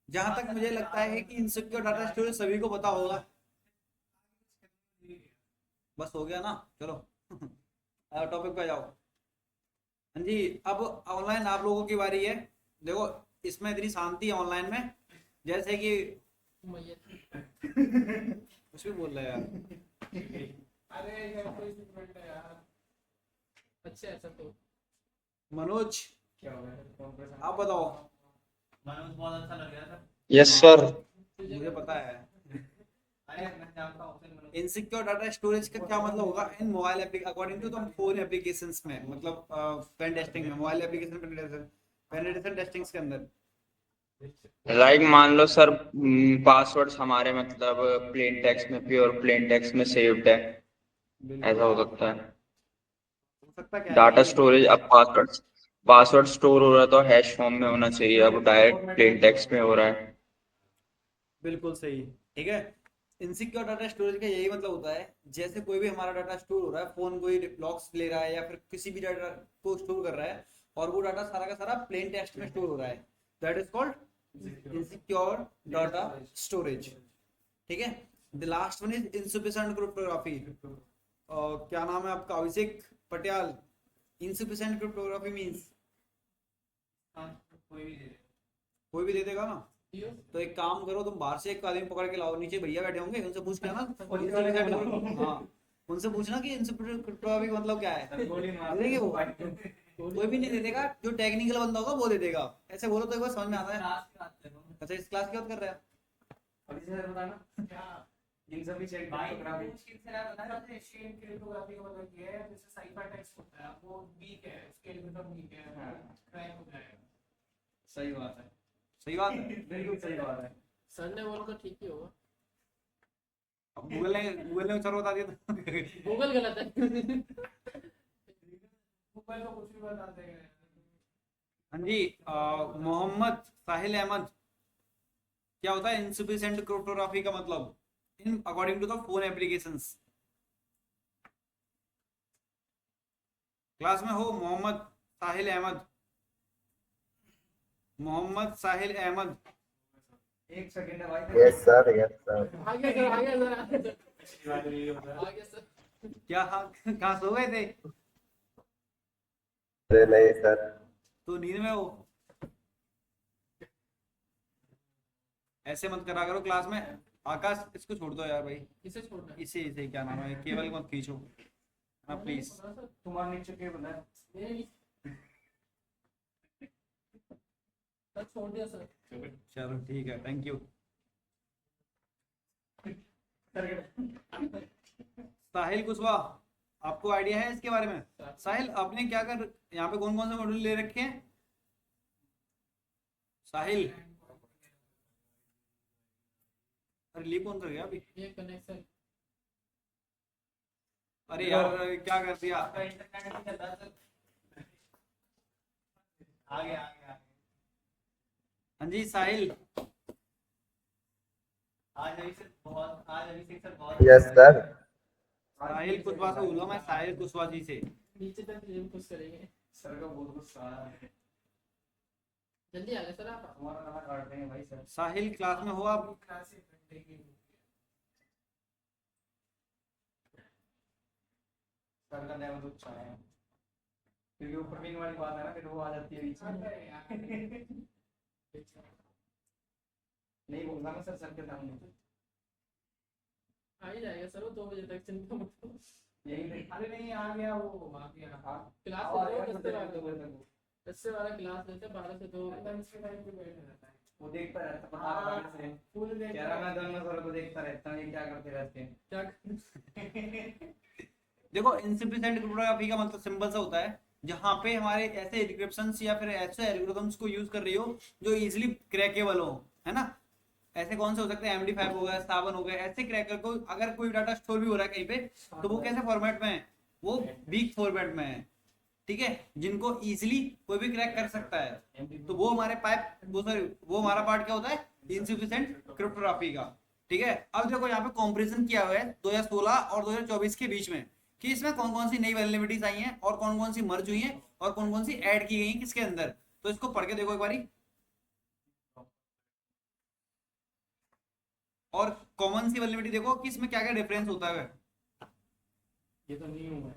जहां तक मुझे लगता है कि इनसिक्योर डाटा स्टोरेज सभी को पता होगा। बस हो गया ना, चलो टॉपिक पे जाओ। हाँ जी, अब ऑनलाइन आप लोगों की बारी है। देखो इसमें इतनी शांति है ऑनलाइन में, जैसे कि कुछ भी बोल रहे हैं यार। अरे ये कोई स्टूडेंट है यार। अच्छा ऐसा तो मनोज क्या हो गया? आप बताओ। मनोज बहुत अच्छा लग रहा था। Yes sir. मुझे पता है अरे मैं जानता हूँ sir Manoj. Insecure data storage का क्या मतलब होगा in mobile according to the phone applications में, मतलब पेन टेस्टिंग में, मोबाइल एप्लीकेशन पेनिट्रेशन टेस्टिंग्स के अंदर। लाइक मान लो सर पासवर्ड्स हमारे मतलब प्लेन टेक्स्ट में, प्योर प्लेन टेक्स्ट में सेव्ड है, ऐसा हो सकता है। हो सकता क्या है डाटा कि स्टोरेज, अब पासवर्ड स्टोर हो रहा है तो हैश फॉर्म में होना चाहिए, अब डायरेक्ट प्लेन टेक्स्ट में हो रहा है। बिल्कुल सही, ठीक है। इनसिक्योर डाटा स्टोरेज का यही मतलब होता है, जैसे कोई भी हमारा डाटा स्टोर हो रहा है, फोन कोई लॉक्स ले रहा है या फिर किसी भी डाटा को स्टोर कर रहा है, और वो डाटा सारा का सारा प्लेन टेक्स्ट में स्टोर हो रहा है, that is called insecure data storage. ठीक है, the last one is insufficient cryptography. क्या नाम है आपका? अभिषेक पटियाल। इनसफिशिएंट क्रिप्टोग्राफी मींस कोई भी दे देगा ना। तो एक काम करो, तुम बाहर से एक आदमी पकड़ के लाओ, नीचे भैया बैठे होंगे, उनसे पूछ के ना, हाँ उनसे पूछना कि इनसफिशिएंट क्रिप्टोग्राफी मतलब क्या है, दे देंगे वो। कोई भी नहीं दे देगा, जो टेक्निकल बंदा होगा वो दे देगा। ऐसे बोलो तो एक बार समझ में आता है। अच्छा, इस क्लास की बात कर रहे हैं? अभी से बताना insufficient cryptography। क्रिप्टोग्राफी का मतलब ये है, जैसे साइफर टेक्स्ट होता है वो वीक है, उसके लिए मतलब वीक है, क्रैक हो जाएगा। सही बात है, सही बात है, बिल्कुल सही बात है। सर ने बोला तो ठीक ही होगा। अब गूगल ने उत्तर बता दिया तो गूगल गलत है। गूगल तो कुछ भी बताते हैं। हाँ जी, मोहम्मद साहिल अहमद, क्या होता है इनसफिशिएंट क्रिप्टोग्राफी का मतलब in according to the phone applications? Class में हो मोहम्मद साहिल अहमद? मोहम्मद साहिल अहमद, एक सेकंड है भाई। Yes sir, yes sir. आगे सर, आगे सर, आगे सर। क्या कहाँ सो गए थे? अरे नहीं सर। तो नींद में हो? ऐसे मत करा करो क्लास में। आकाश, इसको छोड़ दो यार भाई, इसे छोड़ना है। इसे क्या नाम है, केवल मत खींचो हाँ प्लीज। तुम्हारे नीचे के बंदा है। नहीं, सर छोड़ दिया सर। चलो ठीक है, थैंक यू। साहिल कुशवाहा, आपको आइडिया है इसके बारे में? साहिल, आपने क्या कर यहाँ पे कौन कौन से मॉड्यूल ले रखे हैं? साहिल, अरे लीव कौन कर गया अभी? ये कनेक्शन अरे यार क्या कर दिया? आपका इंटरनेट नहीं चल रहा सर। आगे आगे आगे। हाँ जी साहिल। आज अभिषेक सर बहुत यस सर। साहिल कुशवाहा से बोला मैं, साहिल कुशवाहा जी से। नीचे तक ये कुछ करेंगे। सर का बहुत गुस्सा आ रहा है। जल्दी आ गए सर आप। तुम्हारा खाना काट देंगे भाई सर। साहिल क्लास में हो आप? सर का लेवल अच्छा है, क्योंकि ऊपर विंग वाली बात है ना, फिर वो आ जाती है बीच में। नहीं बोलना ना सर के सामने। आ ही जाएगा सर वो 2 बजे तक, चिंता मत करो। यही नहीं। अरे नहीं, आ गया वो, आ गया। हाँ क्लास और ले लो, यार, इससे वाला 2 बजे तक इससे वाला क्लास लेते 12 से 2 लंच के टाइम पे बैठे रहता है। वो देखता रहता, पता नहीं से फुल देख कह रहा मैं दोनों सर को देखता रहता हूँ, ये क्या करते रहते हैं। क्या देखो, इनसिफिशिएंट क्रिप्टोग्राफी का मतलब सिंपल सा होता है जहाँ पे हमारे ऐसे एन्क्रिप्शंस या फिर ऐसे एल्गोरिथम्स को यूज कर रही हो जो इजीली क्रैकेबल हो, है ना। ऐसे कौन से हो सकते हैं? MD5 हो गया, सावन हो गया। ऐसे क्रैकर को अगर कोई डाटा स्टोर भी हो रहा है कहीं पे, तो वो कैसे फॉर्मेट में है? वो वीक फॉर्मेट में है, ठीक है, जिनको इजीली कोई भी क्रैक कर सकता है। तो वो हमारे वो हमारा पार्ट क्या होता है? इनसफिशिएंट क्रिप्टोग्राफी का, ठीक है। अब देखो यहाँ पे कॉम्पेरिजन किया हुआ है 2016 और 2024 के बीच में कि इसमें कौन कौन सी नई वैल्युबिलिटीज आई हैं और कौन कौन सी मर्ज हुई हैं और कौन कौन सी ऐड की गई हैं किसके अंदर। तो इसको पढ़ के देखो एक बारी। और कॉमन सी वैल्युबिलिटी देखो कि इसमें क्या क्या डिफरेंस होता है। ये तो न्यू है।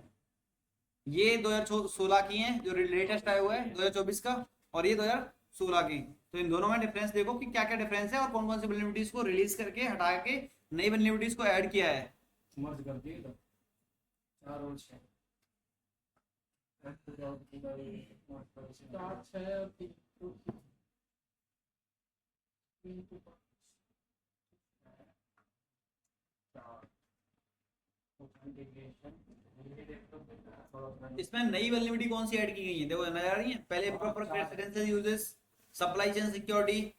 ये 2016 की हैं जो लेटेस्ट आया हुआ है 2024 का, और ये 2016 की। तो इन दोनों में डिफरेंस देखो कि क्या क्या डिफरेंस है और कौन कौन सी वैल्युबिलिटीज को रिलीज करके हटा के नई वैल्युबिलिटीज को ऐड किया है। मर्ज कर दिए तो 4 और 6 4 6 3 2 इसमें नई वैल्युबिलिटी कौन सी ऐड की गई है देखो, नजर आ रही है? पहले proper presidential uses, supply chain security,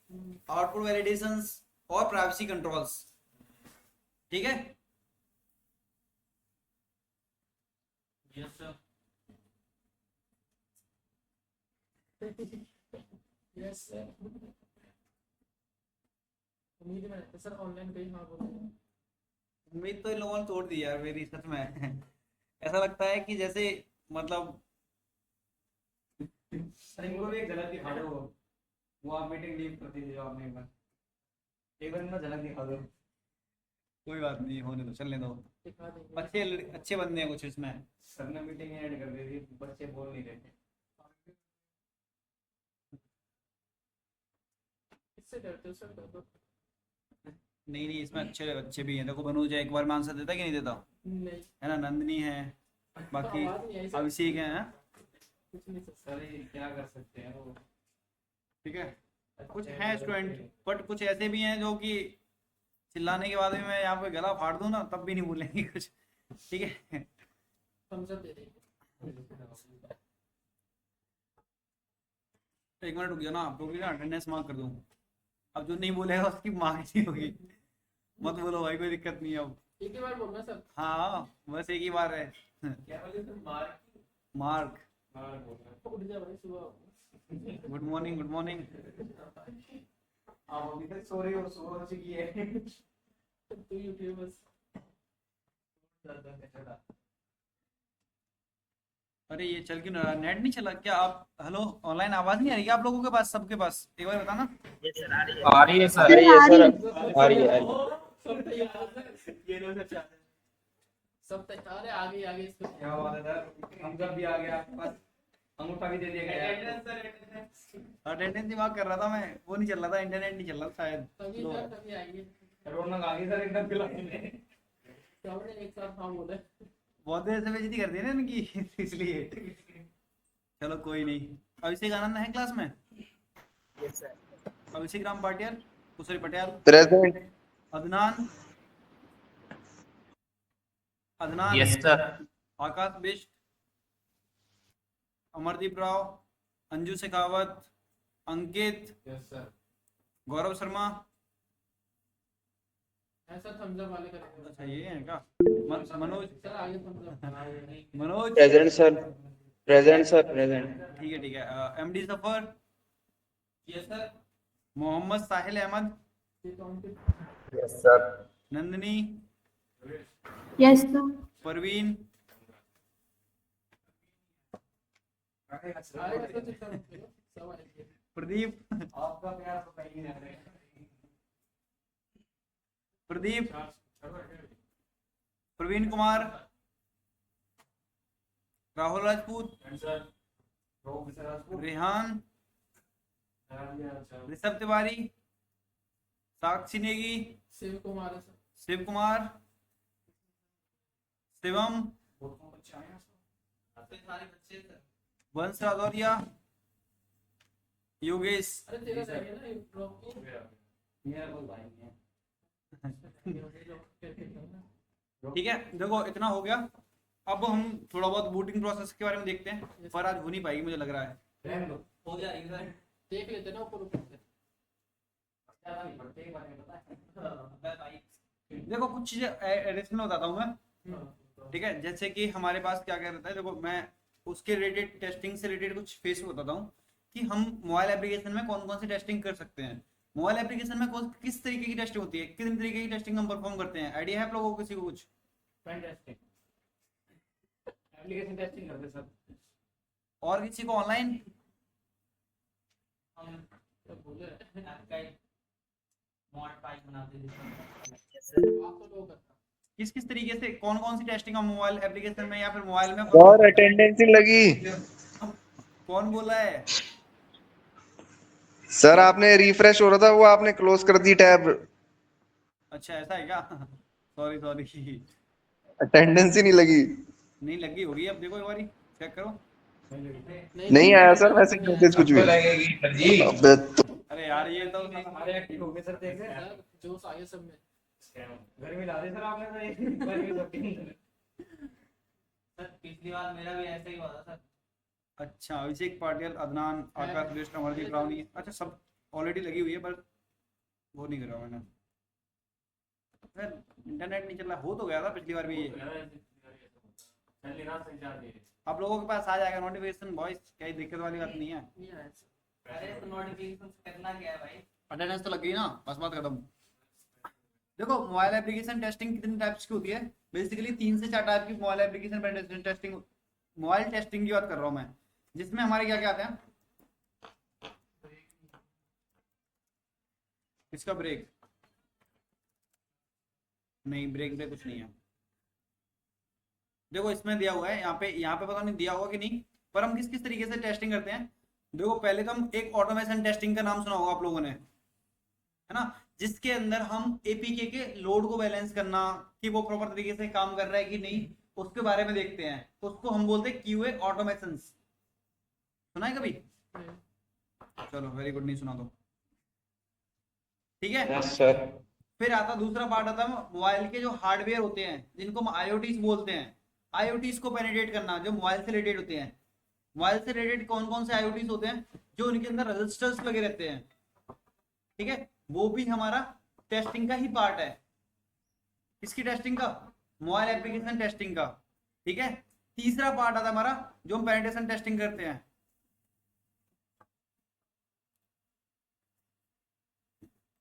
output validations और प्राइवेसी कंट्रोल्स, ठीक है। Yes sir. Yes sir. उम्मीद में सर ऑनलाइन कहीं हाँ बोलो। उम्मीद तो इन लोगों ने तोड़ दी यार मेरी, सच में ऐसा लगता है कि जैसे मतलब सर इनको भी एक झलक दिखा दो, वो आप मीटिंग लीव करती थी जो आपने एक बार इनको झलक दिखा दो। कोई बात नहीं, होने दो, चलने दो। दिखा देंगे। अच्छे अच्छे बंदे हैं कुछ इसमें। सर ने मीटिंग ऐड कर दी थी, बच्चे बोल नहीं रहे थे। इससे डरते हो सर? डर दो। नहीं नहीं, इसमें अच्छे अच्छे भी हैं। देखो मनोज एक बार में आंसर देता कि नहीं देता, नहीं, है ना, नंदनी है, बाकी आवाज नहीं आई सर। अभिषेक है, हाँ? कुछ नहीं सर। सर ये क्या कर सकते हैं वो। ठीक है, कुछ हैं स्टूडेंट, बट कुछ ऐसे भी हैं जो कि चिल्लाने के बाद भी मैं यहाँ पे गला फाड़ दूं ना तब भी नहीं बोलेंगे कुछ। ठीक है, thumbs up दे देंगे। एक मिनट रुक जाओ ना, आप लोग ना अटेंडेंस मार्क कर दूं। अब जो नहीं बोलेगा उसकी मार्क नहीं होगी। मत बोलो भाई, कोई दिक्कत नहीं है अब। एक ही बार बोलना सर। हाँ बस एक ही बार है। क्या बोले सर? Mark mark. मार्क बोल रहे हैं। उठ जा भाई सुबह। Good morning, good morning. आप अभी तक सो रही हो, सो चुकी है। तू ही उठिए बस। अरे ये चल क्यों नहीं रहा? नेट नहीं चला क्या? आप हेलो, ऑनलाइन आवाज नहीं आ रही क्या आप लोगों के पास, सबके पास? एक बार बताना। आ रही है सर, आ रही है। सब तैयार है सर। ये लो सर चादर। सब तैयार है, आगे आगे इसको। क्या बात है सर, हम सब भी आ गया आपके पास, अंगूठा भी दे दिया गया। अटेंडेंस ही मार्क कर रहा था मैं, वो नहीं चल रहा था, इंटरनेट नहीं चल रहा था शायद। तभी सर, तभी आएंगे। रौनक आ गई सर एकदम खिलाने में। सबने एक साथ हाँ बोले। बहुत देर से बेइज्जती कर दी ना इनकी, इसलिए। चलो कोई नहीं। अभिषेक आनंद है क्लास में? Abhishek Ram Patiyal, Kushri Patiyal, present. Adnan, Adnan, yes sir. Akash Bisht, Amardeep Rao, Anju Shekhawat, Ankit, yes sir. Gaurav Sharma. ऐसा thumbs up वाले करेंगे। अच्छा ये है क्या? मनोज, सर आगे thumbs up। Manoj. Present sir, present sir, present. ठीक है ठीक है। MD Safar, yes sir. Mohammad Sahil Ahmed, ये कौन सी? Yes sir. Nandini, yes sir. Parveen, आएगा सर, चिंता मत करो, सब आएंगे। प्रदीप, आपका प्यार तो कहीं नहीं रह प्रदीप, प्रवीण कुमार, राहुल राजपूत, रेहान, ऋषभ तिवारी, साक्षी नेगी, शिव कुमार है सर। शिव कुमार, शिवम, वंश रादौरिया, योगेश। अरे तेरा रहेगा ना ये ब्लॉक की। मेरा कोई भाई नहीं है। ठीक है, देखो इतना हो गया। अब हम थोड़ा बहुत बूटिंग प्रोसेस के बारे में देखते हैं, पर आज हो नहीं पाएगी मुझे लग रहा है। रहने दो। हो जाएगी सर। देख लेते ना ऊपर ऊपर से। ज्यादा नहीं पड़ते, एक बार में पता है। बस भाई। देखो कुछ चीजें एडिशनल बताता हूँ मैं, ठीक है। जैसे कि हमारे पास क्या क्या रहता है, देखो मैं उसके रिलेटेड, टेस्टिंग से रिलेटेड कुछ फेस बताता हूँ कि हम मोबाइल एप्लीकेशन में कौन कौन सी टेस्टिंग कर सकते हैं। मोबाइल एप्लीकेशन में कौन किस तरीके की टेस्टिंग होती है, किन तरीके की टेस्टिंग हम परफॉर्म करते हैं, आइडिया है आप लोगों को किसी को कुछ? फैंटास्टिक। एप्लीकेशन टेस्टिंग करते सर। और किसी को ऑनलाइन? हम तो बोले आपका मॉड फाइल बनाते थे। आप तो लोग करता। किस किस तरीके से कौन कौन सी टेस्टिंग हम मोबाइल एप्लीकेशन में या फिर मोबाइल में और अटेंडेंस ही लगी। कौन बोला है? सर आपने रिफ्रेश हो रहा था, वो आपने क्लोज कर दी टैब। अच्छा ऐसा है क्या? सॉरी सॉरी, अटेंडेंस ही नहीं लगी। नहीं लगी होगी, अब देखो एक बारी चेक करो। नहीं आया सर वैसे मैसेज कुछ भी। अबे तो अरे यार ये तो हमारे एक्टिव हो गए सर, देख रहे हैं। सर जोश आ गया सब में। गर्मी ला दी सर आपने तो ये। गर्मी तो सर पिछली बार मेरा भी ऐसा ही हुआ था सर। अच्छा, अभिषेक पाटिल, अदनान, आकाश बिष्ट, अमरदीप राव नहीं, अच्छा सब ऑलरेडी लगी हुई है, पर वो नहीं करा मैंने। सर इंटरनेट नहीं चल रहा, हो तो गया था पिछली बार भी ये। आप लोगों के पास आ जाएगा नोटिफिकेशन वॉइस, कोई दिक्कत वाली बात नहीं है। नहीं आया सर। अरे तो नोटिफिकेशन करना क्या है भाई? अटेंडेंस तो लग गई ना, बस बात खत्म। देखो मोबाइल एप्लीकेशन टेस्टिंग कितने टाइप्स की होती है, बेसिकली 3 से 4 टाइप की mobile application testing, mobile testing की बात कर रहा हूँ मैं। जिसमें हमारे क्या क्या आते हैं, इसका ब्रेक नहीं, ब्रेक ब्रेक कुछ नहीं है। देखो इसमें दिया हुआ है, यहाँ पे पता नहीं दिया होगा कि नहीं, पर हम किस किस तरीके से टेस्टिंग करते हैं। देखो पहले तो हम एक ऑटोमेशन टेस्टिंग का नाम सुना होगा आप लोगों ने, है ना, जिसके अंदर हम एपीके के लोड को बैलेंस करना कि वो प्रॉपर तरीके से काम कर रहा है कि नहीं, उसके बारे में देखते हैं। उसको हम बोलते हैं क्यूए ऑटोमेशन। सुना है कभी? चलो वेरी गुड, नहीं सुना तो ठीक है। Yes sir. फिर आता दूसरा पार्ट आता है मोबाइल के जो हार्डवेयर होते हैं, जिनको हम आईओटीज बोलते हैं। आईओटीज को पेनिट्रेट करना, जो मोबाइल से रिलेटेड होते हैं। मोबाइल से रिलेटेड कौन कौन से आईओटीज होते हैं, जो उनके अंदर रजिस्टर्स लगे रहते हैं, ठीक है, वो भी हमारा टेस्टिंग का ही पार्ट है। किसकी टेस्टिंग का? मोबाइल एप्लीकेशन टेस्टिंग का, ठीक है। तीसरा पार्ट आता है हमारा जो हम पेनिट्रेशन टेस्टिंग करते हैं।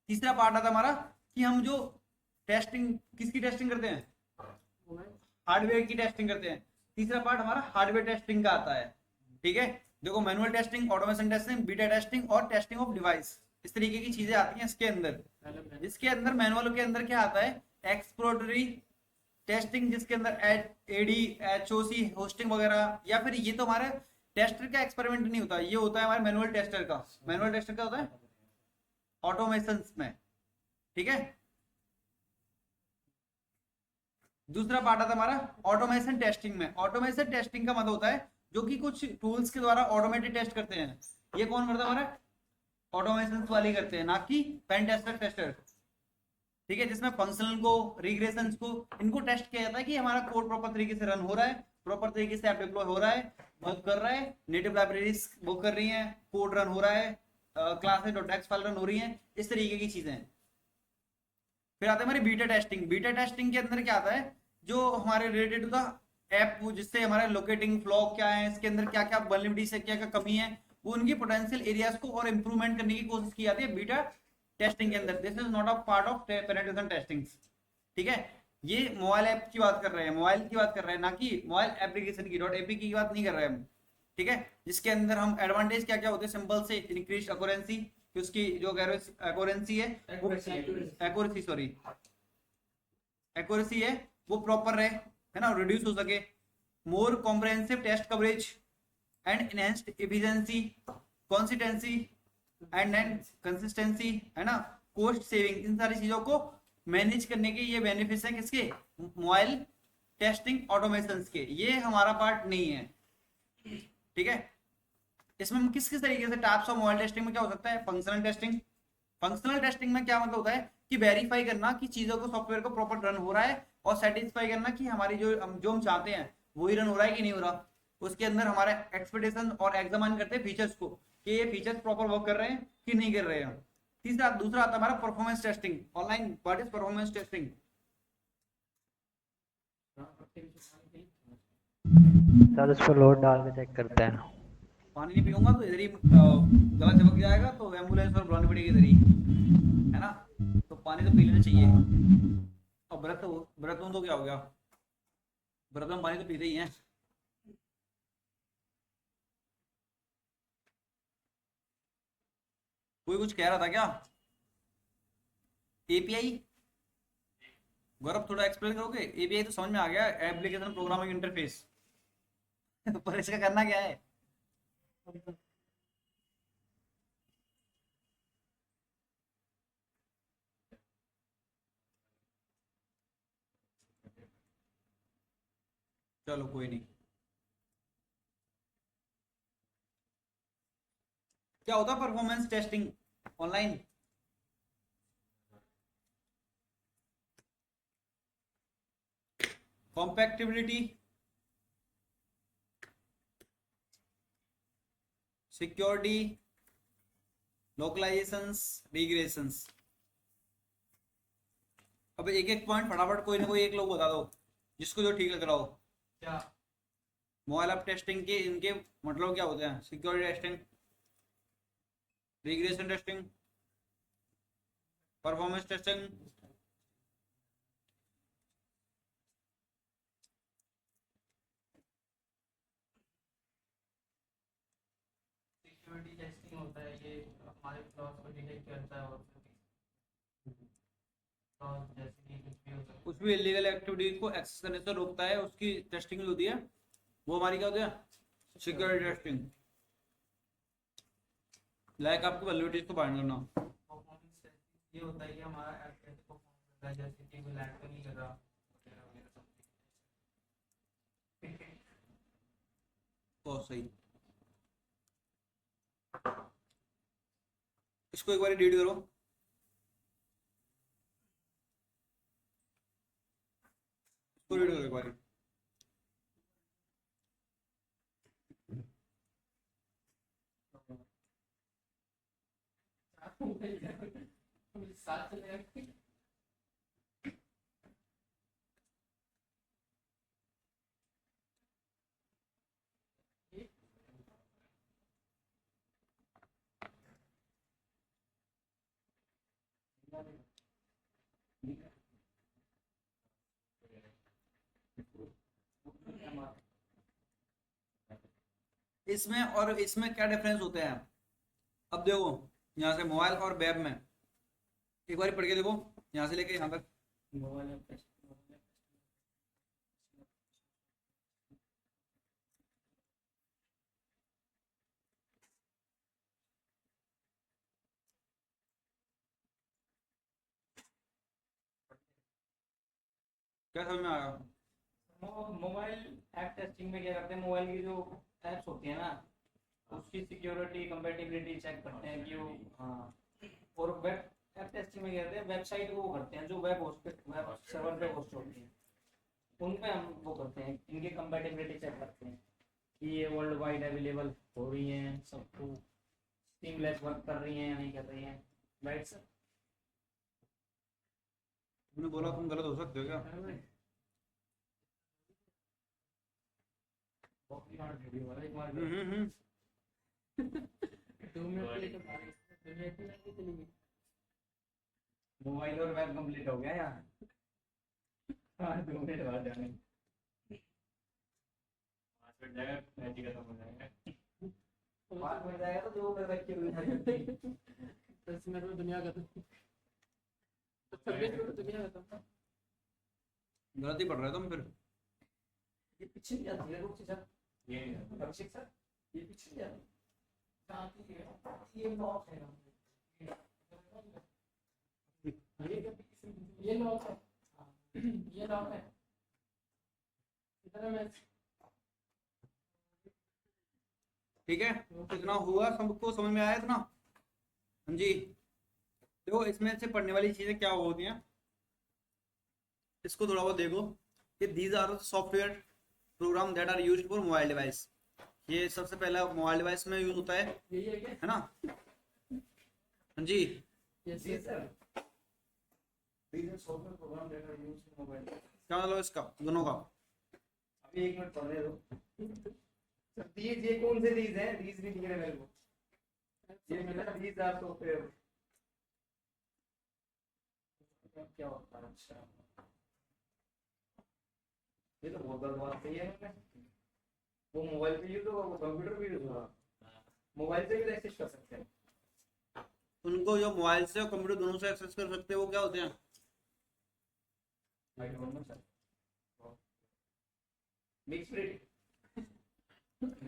तीसरा पार्ट आता है हमारा कि हम जो टेस्टिंग, किसकी टेस्टिंग करते हैं, हार्डवेयर की टेस्टिंग करते हैं। तीसरा पार्ट हमारा हार्डवेयर टेस्टिंग का आता है, ठीक है। देखो manual testing, automation testing, beta testing और टेस्टिंग ऑफ डिवाइस, इस तरीके की चीजें आती हैं इसके अंदर। जिसके अंदर मैनुअल के अंदर क्या आता है, एक्सप्लोरेटरी टेस्टिंग, जिसके अंदर एडी, एचओसी, होस्टिंग वगैरह, या फिर ये तो हमारे टेस्टर का एक्सपेरिमेंट नहीं होता, ये होता है हमारे मैनुअल टेस्टर का। मैनुअल टेस्टर का होता है ऑटोमेशन में, ठीक है। दूसरा पार्ट आता है हमारा ऑटोमेशन टेस्टिंग में। ऑटोमेशन टेस्टिंग का मतलब होता है जो कि कुछ टूल्स के द्वारा ऑटोमेटेड टेस्ट करते हैं। ये कौन करता है हमारा? ऑटोमेशन वाले करते हैं, ना कि पेन टेस्टर, ठीक है। जिसमें फंक्शनल को, रिग्रेशंस को, इनको टेस्ट किया जाता है कि हमारा कोड प्रॉपर तरीके से रन हो रहा है, प्रॉपर तरीके से ऐप डिप्लॉय हो रहा है, वर्क कर रहा है, नेटिव लाइब्रेरीज वो कर रही हैं, कोड रन हो रहा है, क्लासेस.txt फाइल रन हो रही है, इस तरीके की चीजें। फिर आता है हमारी बीटा टेस्टिंग। बीटा टेस्टिंग के अंदर क्या आता है, जो हमारे रिलेटेड टू द ऐप, जिससे हमारे लोकेटिंग फ्लॉ क्या है, इसके अंदर क्या क्या वल्नरेबिलिटी से क्या क्या कमी है, वो उनकी पोटेंशियल एरियाज को और इंप्रूवमेंट करने की कोशिश की जाती है बीटा टेस्टिंग के अंदर। This is not a part of penetration testing, ठीक है। ये मोबाइल ऐप की बात कर रहे हैं, मोबाइल की बात कर रहे हैं, ना कि मोबाइल एप्लीकेशन की, .apk की बात नहीं कर रहे हैं हम, ठीक है। जिसके अंदर हम एडवांटेज क्या क्या होते हैं, सिंपल से इंक्रीज एक्यूरेंसी, उसकी जो एक्यूरेंसी है, एक्यूरेसी है वो प्रॉपर रहे, है ना, रिड्यूस हो सके। More comprehensive test coverage and enhanced efficiency, consistency and consistency, है ना, कॉस्ट सेविंग, इन सारी चीजों को मैनेज करने के ये बेनिफिट्स हैं किसके? मोबाइल टेस्टिंग ऑटोमेशन के। ये हमारा पार्ट नहीं है, ठीक है। इसमें हम किस किस तरीके से टाइप्स ऑफ मोबाइल टेस्टिंग में क्या हो सकता है, फंक्शनल टेस्टिंग। फंक्शनल टेस्टिंग में क्या मतलब होता है कि वेरीफाई करना कि चीजों को, सॉफ्टवेयर को प्रॉपर रन हो रहा है, और सेटिस्फाई करना कि हमारी जो हम चाहते हैं वही रन हो रहा है कि नहीं हो रहा। उसके अंदर हमारा एक्सपेक्टेशन और एग्जामिन करते हैं फीचर्स को कि ये फीचर्स प्रॉपर वर्क कर रहे हैं कि नहीं कर रहे हैं। दूसरा आता है हमारा performance testing online. What is performance testing? Sir उस पर लोड डाल के चेक करते हैं। पानी नहीं पीऊंगा तो इधर ही गला चमक जाएगा, तो एम्बुलेंस और बुलानी पड़ेगी इधर ही, है ना। तो पानी तो पी लेना चाहिए। और व्रत तो क्या हो गया, व्रत में पानी तो पीते ही हैं। कोई कुछ कह रहा था क्या? एपीआई, गौरव थोड़ा एक्सप्लेन करोगे? एपीआई तो समझ में आ गया, एप्लीकेशन प्रोग्रामिंग इंटरफेस पर इसका करना क्या है? चलो कोई नहीं। क्या होता है performance testing online? Compatibility, security, localisations, regressions. अब एक एक पॉइंट फटाफट कोई ना कोई एक लोग बता दो जिसको जो ठीक लग रहा हो। क्या मोबाइल ऐप टेस्टिंग के इनके मतलब क्या होते हैं? Security testing, regression testing, performance testing, loss को डिटेक्ट करता है, और लॉस जैसे कि कुछ भी हो सकता कुछ भी इलीगल एक्टिविटी को एक्सेस करने से रोकता है, उसकी टेस्टिंग होती है, वो हमारी क्या होती है, सिक्योरिटी टेस्टिंग। लाइक आपको वैल्यूटीज को बाइंड करना। है। परफॉर्मेंस ये होता है कि हमारा ऐप कैसे परफॉर्म कर रहा है, जैसे कि वो लैग तो नहीं कर रहा वगैरह वगैरह सब। बहुत सही। इसको एक बार रीड करो। इसको रीड करो एक बार। साथ चले गए। इसमें और इसमें क्या डिफरेंस होते हैं? अब देखो, यहाँ से मोबाइल और वेब में एक बार पढ़ के देखो, यहाँ से लेके यहाँ तक। मोबाइल ऐप क्या समझ में आया? मोबाइल ऐप टेस्टिंग में क्या करते हैं, मोबाइल की जो ऐप्स होती है ना, उसकी सिक्योरिटी कंपैटिबिलिटी चेक करते हैं कि वो, हाँ। और वेब ऐप टेस्टिंग में क्या करते हैं, वेबसाइट को वो करते हैं जो वेब सर्वर पे होस्ट होती है, उन पे हम वो करते हैं, इनकी कंपैटिबिलिटी चेक करते हैं कि ये वर्ल्ड वाइड अवेलेबल हो रही हैं, सबको सीमलेस वर्क कर रही हैं या नहीं कर रही हैं, राइट सर? तुमने बोला तुम गलत हो सकते हो क्या? हम्म। 2 मिनट के लिए तो दुनिया की लाइफ चली गई। मोबाइल और वेब कंप्लीट हो गया यार। हाँ 2 मिनट बाद जाने 5 मिनट जाएगा, मैच ही खत्म हो जाएगा। 5 मिनट जाएगा तो 2 मिनट बच्चे हुए 10 मिनट में दुनिया खत्म। 26 मिनट में दुनिया खत्म। गलत ही पढ़ रहे हो तुम फिर। ये पीछे नहीं जाती है रुक सर, ये अभिषेक सर, ये पीछे नहीं जाती, ये लॉक है, ये लॉक है, ये लॉक है इधर मैं। ठीक है, तो इतना हुआ, सबको समझ में आया इतना? हाँ जी। देखो इसमें से पढ़ने वाली चीजें क्या होती हैं, इसको थोड़ा बहुत देखो। ये these are software program that are used for mobile device. ये सबसे पहला मोबाइल डिवाइस में यूज होता यही है क्या? है ना? हाँ जी। यस ये sir reason software program data use in mobile. क्या मतलब इसका, दोनों का? अभी 1 मिनट पढ़ रहे हो सर, दीज ये कौन से दीज हैं, दीज भी दिख रहे मेरे को, ये मेरा दीज आर सॉफ्टवेयर क्या होता है? अच्छा ये तो बहुत गलत बात सही है मैंने, वो मोबाइल पे यूज होगा, वो कंप्यूटर पे यूज होगा, मोबाइल से भी एक्सेस कर सकते हैं। उनको जो मोबाइल से और कंप्यूटर दोनों से एक्सेस कर सकते हैं, वो क्या होते हैं? I don't know sir, mixed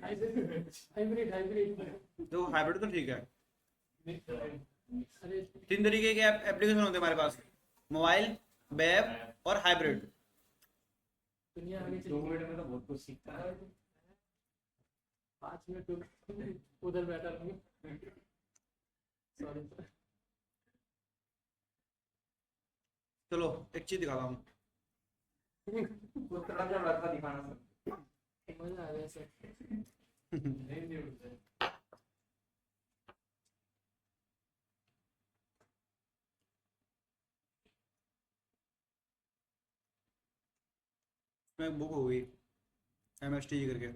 hybrid hybrid. तो हाइब्रिड तो ठीक है। अरे 3 तरीके के एप्लीकेशन होते हैं हमारे पास, मोबाइल, वेब और हाइब्रिड। दुनिया आगे 2 चली। मिनट में तो बहुत कुछ सीखता है। 5 मिनट उधर बैठा रहूँ। Sorry sir. चलो एक चीज दिखाता हूँ। कुछ थोड़ा सा लड़का दिखाना सर, मजा आ गया सर। नहीं नहीं उठते। इसमें एक बुक हो गई MSTG करके,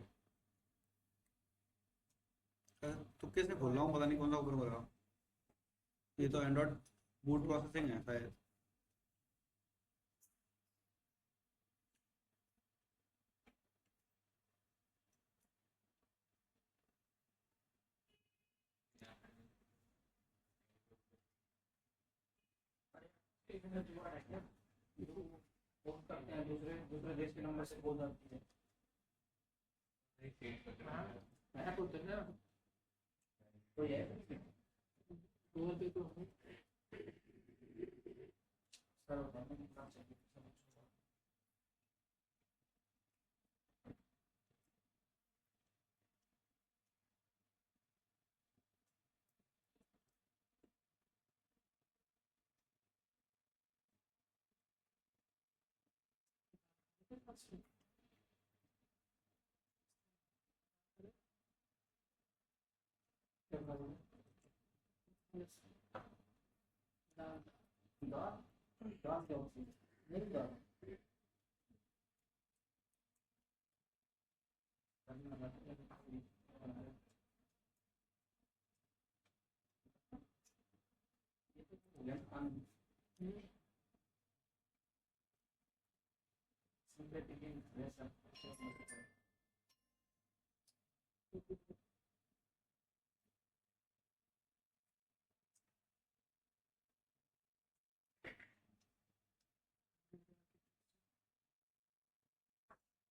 तो किसने खोल रहा हूँ, पता नहीं कौन सा ओपन कर रहा हूँ। ये तो एंड्रॉइड बूट प्रोसेसिंग है शायद। पोस्ट करते हैं दूसरे दूसरे देश के नंबर से कॉल आती है। ऐप होता है ना, कोई है गूगल पे तो सर होता है ना।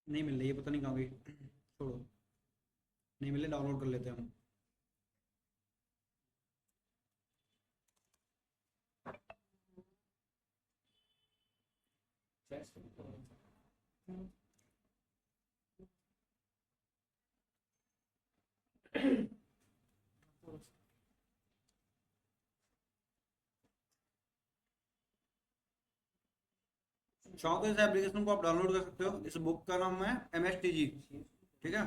नहीं मिल रही है, पता नहीं कहाँ गई। छोड़ो, नहीं मिले, डाउनलोड कर लेते हैं हम। चाहो तो इस एप्लीकेशन को आप डाउनलोड कर सकते हो। इस बुक का नाम है MSTG, ठीक है।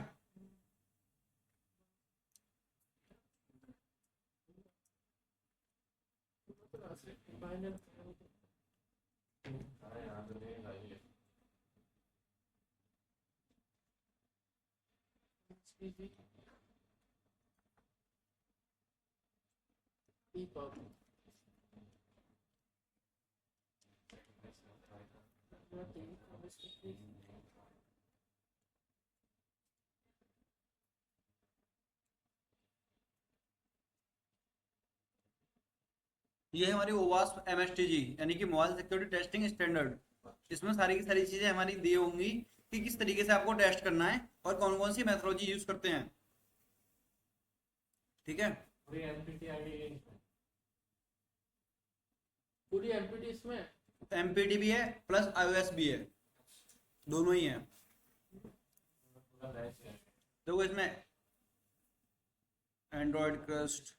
ये है हमारी OWASP MSTG, यानी कि मोबाइल सिक्योरिटी टेस्टिंग स्टैंडर्ड। इसमें सारी की सारी चीजें हमारी दी होंगी कि किस तरीके से आपको टेस्ट करना है और कौन कौन सी मेथोडोलॉजी यूज करते हैं, ठीक है। पूरी एमपीटी इसमें MPT भी है प्लस iOS भी है, दोनों ही है। देखो इसमें एंड्रॉयड क्रस्ट,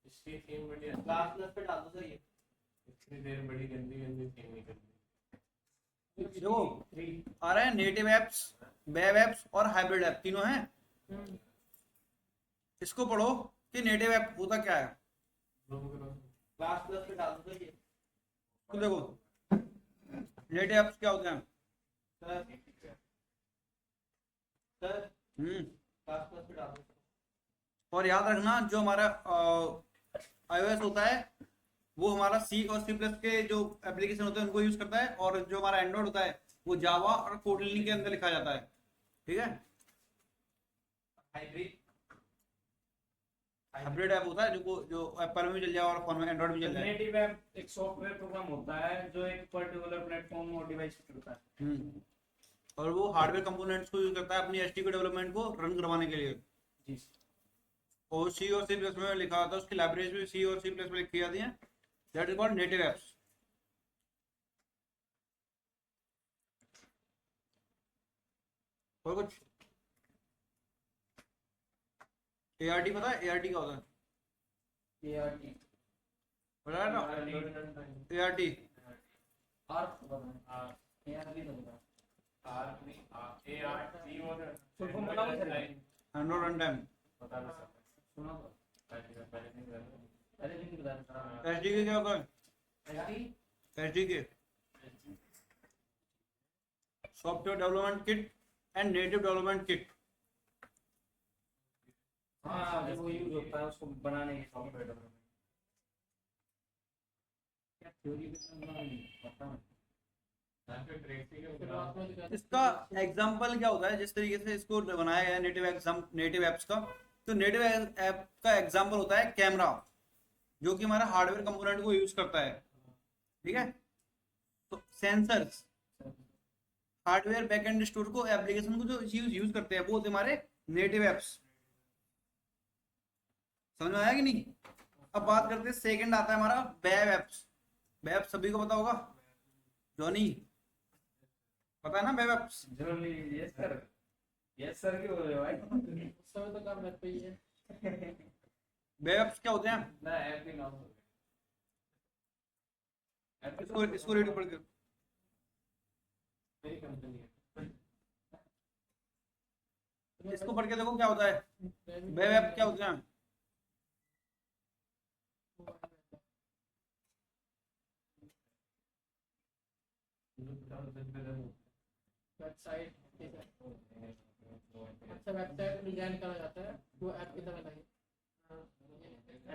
इसकी थीम बढ़िया, क्लास प्लस पे डाल दो सर ये। इतनी देर बड़ी गंदी गंदी थीम नहीं करनी। देखो आ रहा है नेटिव एप्स, वेब एप्स और हाइब्रिड ऐप, तीनों हैं। इसको पढ़ो कि नेटिव ऐप होता क्या है। क्लास प्लस पे डाल दो सर ये। तो देखो नेटिव एप्स क्या होते हैं। सर क्लास प्लस पे डाल दो। और याद रखना, जो हमारा iOS होता है वो हमारा C और C+ के जो एप्लीकेशन होते हैं उनको यूज करता है, और जो हमारा एंड्रॉइड होता है वो जावा और कोटलिन के अंदर लिखा जाता है, ठीक है। हाइब्रिड ऐप होता है जो एप्पल में भी चल जाए और फोन में एंड्रॉइड में चल जाए। नेटिव ऐप एक सॉफ्टवेयर प्रोग्राम होता है जो एक पर्टिकुलर प्लेटफॉर्म और डिवाइस पे चलता है। और वो हार्डवेयर कंपोनेंट्स को यूज करता है अपनी HTTP डेवलपमेंट को रन करवाने के लिए। जी और C और C+ में लिखा होता है, उसकी लाइब्रेरीज भी C और C+ में लिखी जाती हैं। That is called native apps. और कुछ ART पता है? ART क्या होता है? ART पता है ना? ART Android run time. SDK क्या होता है? SDK software development kit and native development kit. हाँ वो यूज होता है उसको बनाने के सॉफ्टवेयर डेवलपमेंट। क्या थ्योरी पता इसका एग्जाम्पल क्या होता है, जिस तरीके से इसको बनाया गया नेटिव एप्स का, तो नेटिव ऐप का एग्जांपल होता है कैमरा, जो कि हमारा हार्डवेयर कंपोनेंट को यूज करता है, ठीक है। तो सेंसर्स हार्डवेयर बैकएंड स्टोर को एप्लीकेशन को जो यूज करते हैं वो होते हैं हमारे नेटिव एप्स। समझ में आया कि नहीं? अब बात करते हैं, सेकंड आता है हमारा वेब एप्स। वेब सभी को पता होगा, जॉनी पता है ना वेब एप्स? जरूरी यस सर, यस सर क्यों बोल रहे हो भाई? उस समय तो काम वेब पे ही है वेब एप्स क्या होते हैं? ना ऐप ही नाम इसको रीड पढ़ के मेरी कंपनी है। इसको पढ़ के देखो क्या होता है। वेब ऐप क्या होते हैं? वेबसाइट, अच्छा वेबसाइट डिजाइन करा जाता है वो ऐप की तरह लगे।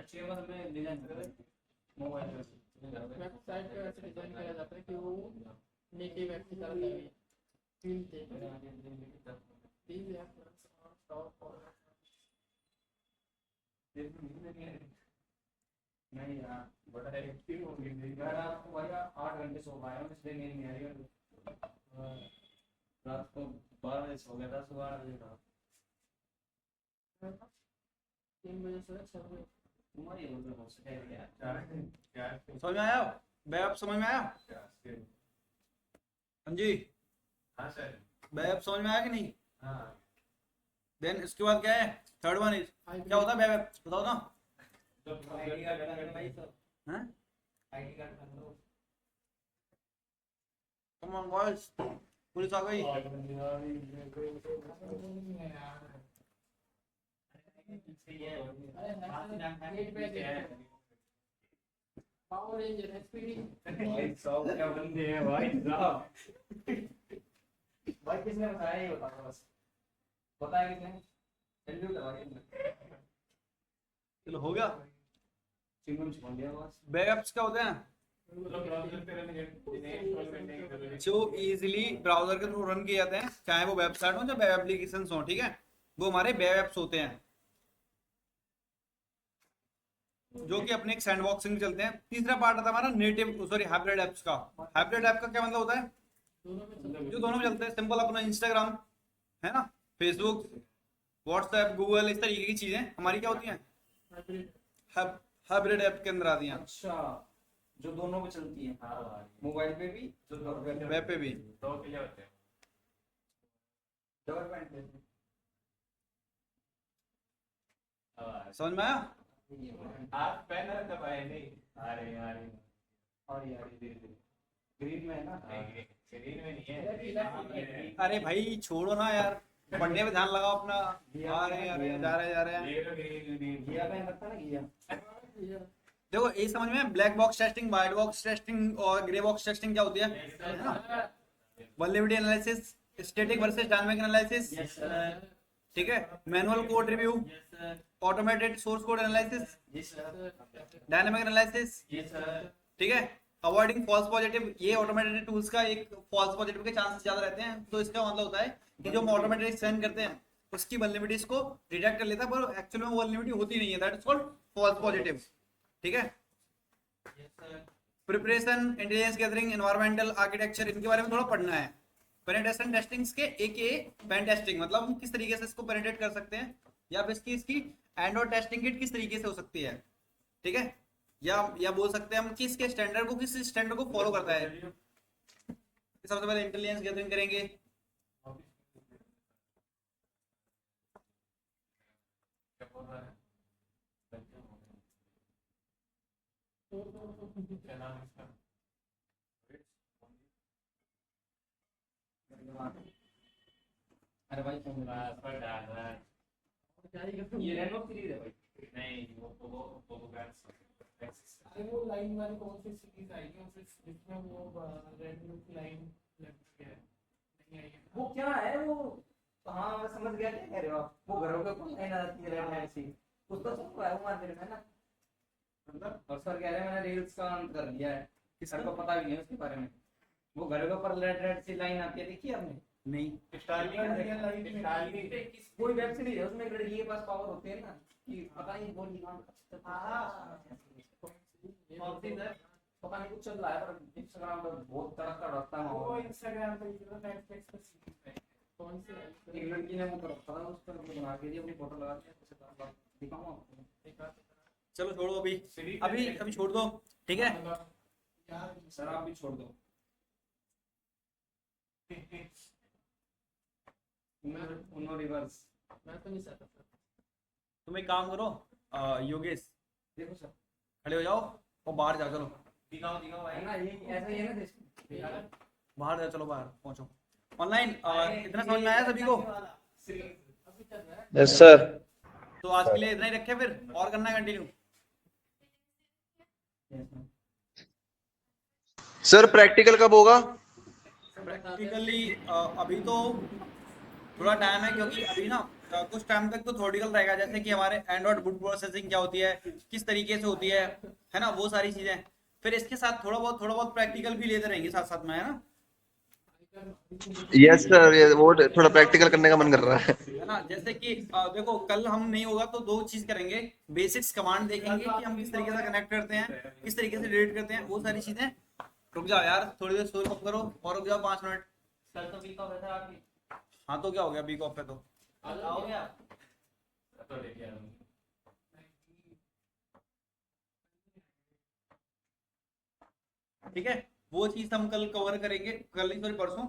HTML में डिजाइन करें मोबाइल पे। वेबसाइट को ऐसे डिजाइन किया जाता है कि वो नेटिव ऐप की तरह लगे। Feel these apps are stored for नहीं यार बड़ा एक्टिव हो गई यार। आप वही 8 घंटे सो पाए हो इसलिए नींद नहीं आ रही है। रात को 12 बजे सो गया था, सुबह 8 बजे उठा। 3 बजे से 6 बजे। तुम्हारी उधर हो सके यार। समझ में आया? वेब ऐप समझ में आया? हाँ जी, हाँ सर। वेब ऐप समझ में आया कि नहीं? हाँ। देन इसके बाद क्या है? थर्ड वन इज क्या होता है वेब ऐप, बताओ ना। आईडी कार्ड बना लो भाई सब। हैं? आईडी कार्ड बना लो। कम ऑन बॉयज, पुलिस आ गई। पावर रेंजर एसपीडी भाई साहब क्या बंदे हैं भाई साहब। भाई किसने बताया ये बता बस। बताया किसने? जल्दी बता भाई। चलो हो गया। चिंगम छोड़ दिया बस। वेब ऐप्स क्या होते हैं? जो इजीली ब्राउजर के थ्रू रन किए जाते हैं, चाहे वो वेबसाइट हो या वेब एप्लीकेशंस हो, ठीक है, वो हमारे वेब ऐप्स होते हैं, जो कि अपने एक सैंडबॉक्सिंग में चलते हैं। तीसरा पार्ट आता है हमारा नेटिव सॉरी हाइब्रिड ऐप्स का। हाइब्रिड ऐप का क्या मतलब होता है? जो दोनों में चलते हैं। सिंपल अपना इंस्टाग्राम है ना, फेसबुक, व्हाट्सएप, गूगल, इस तरीके की चीजें हमारी क्या होती हैं? हाइब्रिड ऐप के अंदर आती हैं। अच्छा, जो दोनों पे चलती है, मोबाइल पे भी और वेब पे भी। दो क्लियर होते हैं। गवर्नमेंट पे भी। समझ में आया? आप पेन दबाए नहीं। अरे यार और यार धीरे-धीरे ग्रीन में है ना। शरीर में नहीं है। अरे भाई छोड़ो ना यार, पढ़ने में ध्यान लगाओ अपना। आ रहे हैं, जा रहे हैं। ये लो ग्रीन घिया पेन रखता ना, घिया। देखो ये समझ में, black box testing, white box testing और ग्रे बॉक्स टेस्टिंग क्या होती है ना? Vulnerability analysis, static versus dynamic analysis, yes sir. ठीक है, manual code review, yes sir. Automated source code analysis, yes sir. Dynamic analysis, yes sir. ठीक है, avoiding false positive. ये ऑटोमेटेड टूल्स का एक फॉल्स पॉजिटिव के चांसेस ज्यादा रहते हैं, तो इसका मतलब होता है कि जो हम ऑटोमेटेड स्कैन करते हैं उसकी वल्नरेबिलिटीज को डिटेक्ट कर लेता है, पर एक्चुअल में वो वल्नरेबिलिटी होती नहीं है। That is called false positive, ठीक है। Yes sir. Preparation, intelligence gathering, environmental architecture, इनके बारे में थोड़ा पढ़ना है। पेनिट्रेशन टेस्टिंग्स के एक पेन टेस्टिंग, मतलब हम किस तरीके से इसको पेनिट्रेट कर सकते हैं, या फिर इसकी एंड्रॉइड टेस्टिंग किट किस तरीके से हो सकती है, ठीक है, या बोल सकते हैं हम कि इसके स्टैंडर्ड को, किस स्टैंडर्ड को फॉलो करता है। सबसे पहले इंटेलिजेंस गैदरिंग करेंगे। क्या बोल रहा है? क्या नाम है इसका? अरे भाई फोन पर डाल रहा है। ये रेनो सीरीज है भाई। नहीं वो गैस। अरे वो लाइन वाली कौन सी सीरीज आएगी और फिर जिसमें वो रेड ब्लू की लाइन लग गया है, नहीं आई है। वो क्या है वो? हाँ मैं समझ गया क्या कह रहे हो आप। वो घरों के ऊपर लाइन आती है रेड लाइन सी, उसको सब है वो मार्केट में ना। और सर कह रहे हैं मैंने रील्स का ऑन कर दिया है, सर को पता भी नहीं है उसके बारे में। वो घरों के ऊपर रेड रेड सी लाइन आती है, देखी आपने? नहीं स्टारलिंक कोई वेब सीरीज है उसमें एक लड़की के पास पावर होते हैं ना कि पता नहीं वो निकाल कौन सी है पता नहीं कुछ चल रहा है पर इंस्टाग्राम पर बहुत तड़का रखता है वो इंस्टाग्राम पे नेटफ्लिक्स पे सीरीज है कौन सी है? एक लड़की ने वो कर रखा था उस पर बना के दिया अपनी फोटो लगा के दिखाऊंगा आपको एक बात चलो छोड़ो अभी अभी अभी छोड़ दो, ठीक है। यार सर आप भी छोड़ दो उनो रिवर्स मैं तो नहीं सकता सर। तुम एक काम करो, योगेश देखो सर खड़े हो जाओ और बाहर जाओ, चलो दिखाओ दिखाओ भाई है ना ये ऐसा ही है ना देश बाहर जाओ, चलो बाहर पहुंचो। ऑनलाइन इतना समझ में आया सभी को? अभी तक है यस सर। तो आज के लिए इतना ही रखे, फिर और करना है कंटिन्यू। सर प्रैक्टिकल कब होगा? प्रैक्टिकली अभी तो थोड़ा टाइम है, क्योंकि अभी ना कुछ टाइम तक तो थ्योरेटिकल रहेगा, जैसे कि हमारे एंड्रॉइड बूट प्रोसेसिंग क्या होती है, किस तरीके से होती है ना, वो सारी चीजें। फिर इसके साथ थोड़ा बहुत प्रैक्टिकल भी लेते रहेंगे साथ साथ में, है ना। यस सर, ये वो थोड़ा प्रैक्टिकल करने का मन कर रहा है ना। जैसे कि देखो कल हम नहीं होगा तो दो चीज करेंगे, बेसिक्स कमांड देखेंगे कि हम किस तरीके से कनेक्ट करते हैं, किस तरीके से डिलीट करते हैं, वो सारी चीजें। रुक जाओ यार, थोड़ी देर स्टोरी कम करो और रुक जाओ 5 मिनट। कल तो वीक ऑफ है सर आपकी हाँ तो क्या हो गया, वीक ऑफ है तो आओगे आप ठीक है। वो चीज हम कल कवर करेंगे, कल नहीं सॉरी परसों,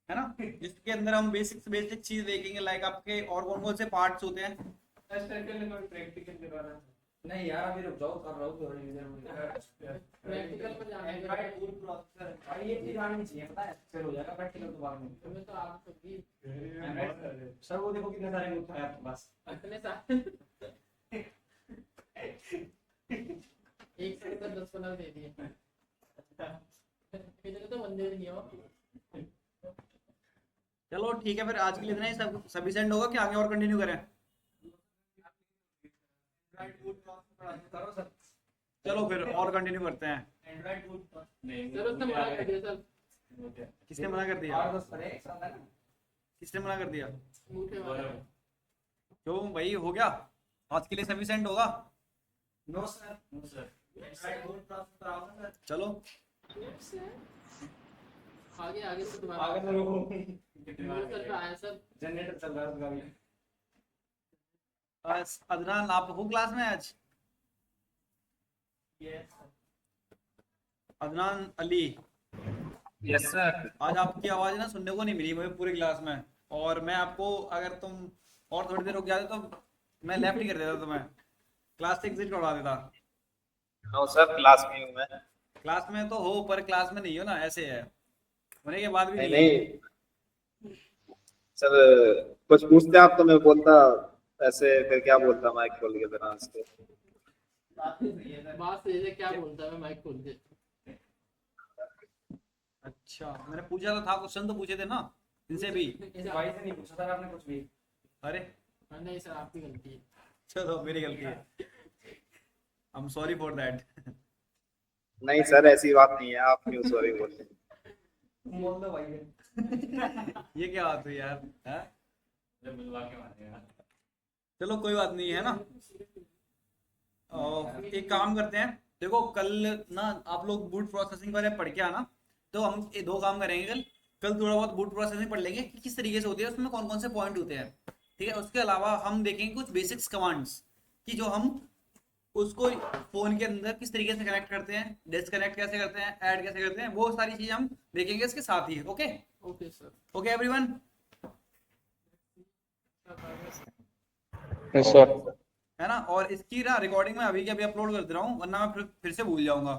है ना, जिसके अंदर हम बेसिक चीज देखेंगे, लाइक आपके और कौन से पार्ट्स होते हैं। प्रैक्टिकल के बारे में नहीं यार अभी रुक जाओ कर रहा हूँ तो रिवीजन प्रैक्टिकल पर जाने के एंड्रॉइड फूड प्रोसेसर भाई ये चीज आनी चाहिए पता है, फिर हो जाएगा प्रैक्टिकल तो बाद में। में तो आप कभी सर वो देखो कितने सारे नोट है आपके पास। इतने सारे एक से तो 10 बना दे दिए इतने तो बंदे भी नहीं हो। चलो ठीक है, फिर आज के लिए इतना ही, सब सफिशिएंट होगा कि आगे और कंटिन्यू करें? करो सर चलो फिर और कंटिन्यू करते हैं। एंड्रॉइड बूट सर उसने मना कर दिया सर। किसने मना कर दिया? 8-10 करे एक साथ है ना। किसने मना कर दिया? अंगूठे वाला क्यों भाई, हो गया आज के लिए सफिशिएंट होगा? No sir android boot processor कराओ ना सर सर आगे आगे से तुम्हारा आगे तो रुको मेरे सर पे आया सर। जनरेटर चल रहा है उसका भी। अदनान आप हो क्लास में आज? Adnan Ali, yes sir. आज आपकी आवाज ना सुनने को नहीं मिली मुझे पूरी क्लास में, और मैं आपको अगर तुम और थोड़ी देर रुक जाते तो मैं लेफ्ट ही कर देता तुम्हें, क्लास से एग्जिट करवा देता। नो सर, क्लास में हूँ मैं। क्लास में तो हो पर क्लास में नहीं हो ना, ऐसे है, होने के बाद भी नहीं नहीं। नहीं सर, कुछ पूछते आप तो मैं बोलता, ऐसे फिर क्या बोलता माइक खोल के बिना उसके। बात सही है, क्या बोलता है मैं माइक खोल के। अच्छा मैंने पूछा तो था, क्वेश्चन तो पूछे थे ना इनसे भी। इस भाई से नहीं पूछा सर आपने कुछ भी। अरे नहीं सर आपकी गलती है। चलो मेरी गलती है, I am sorry for that. नहीं सर, ऐसी बात नहीं है, आप क्यों सॉरी बोलते हैं? बोल दो भाई ये क्या बात हुई यार, है? जब मिलवा के मारेगा चलो कोई बात नहीं है ना। एक काम करते हैं, देखो कल ना आप लोग बूट प्रोसेसिंग वाले पढ़ के आना, तो हम ये दो काम करेंगे कल। कल थोड़ा बहुत बूट प्रोसेसिंग पढ़ लेंगे कि किस तरीके से होती है, उसमें कौन कौन से पॉइंट होते हैं, ठीक है। उसके अलावा हम देखेंगे कुछ बेसिक्स कमांड्स कि जो हम उसको फोन के अंदर किस तरीके से कनेक्ट करते हैं, डिस्कनेक्ट कैसे करते हैं, ऐड कैसे करते हैं, वो सारी चीजें हम देखेंगे इसके साथ ही। Okay okay sir. Okay everyone, yes sir. है ना। और इसकी ना रिकॉर्डिंग में अभी के अभी अपलोड कर दे रहा हूँ, वरना मैं फिर से भूल जाऊंगा।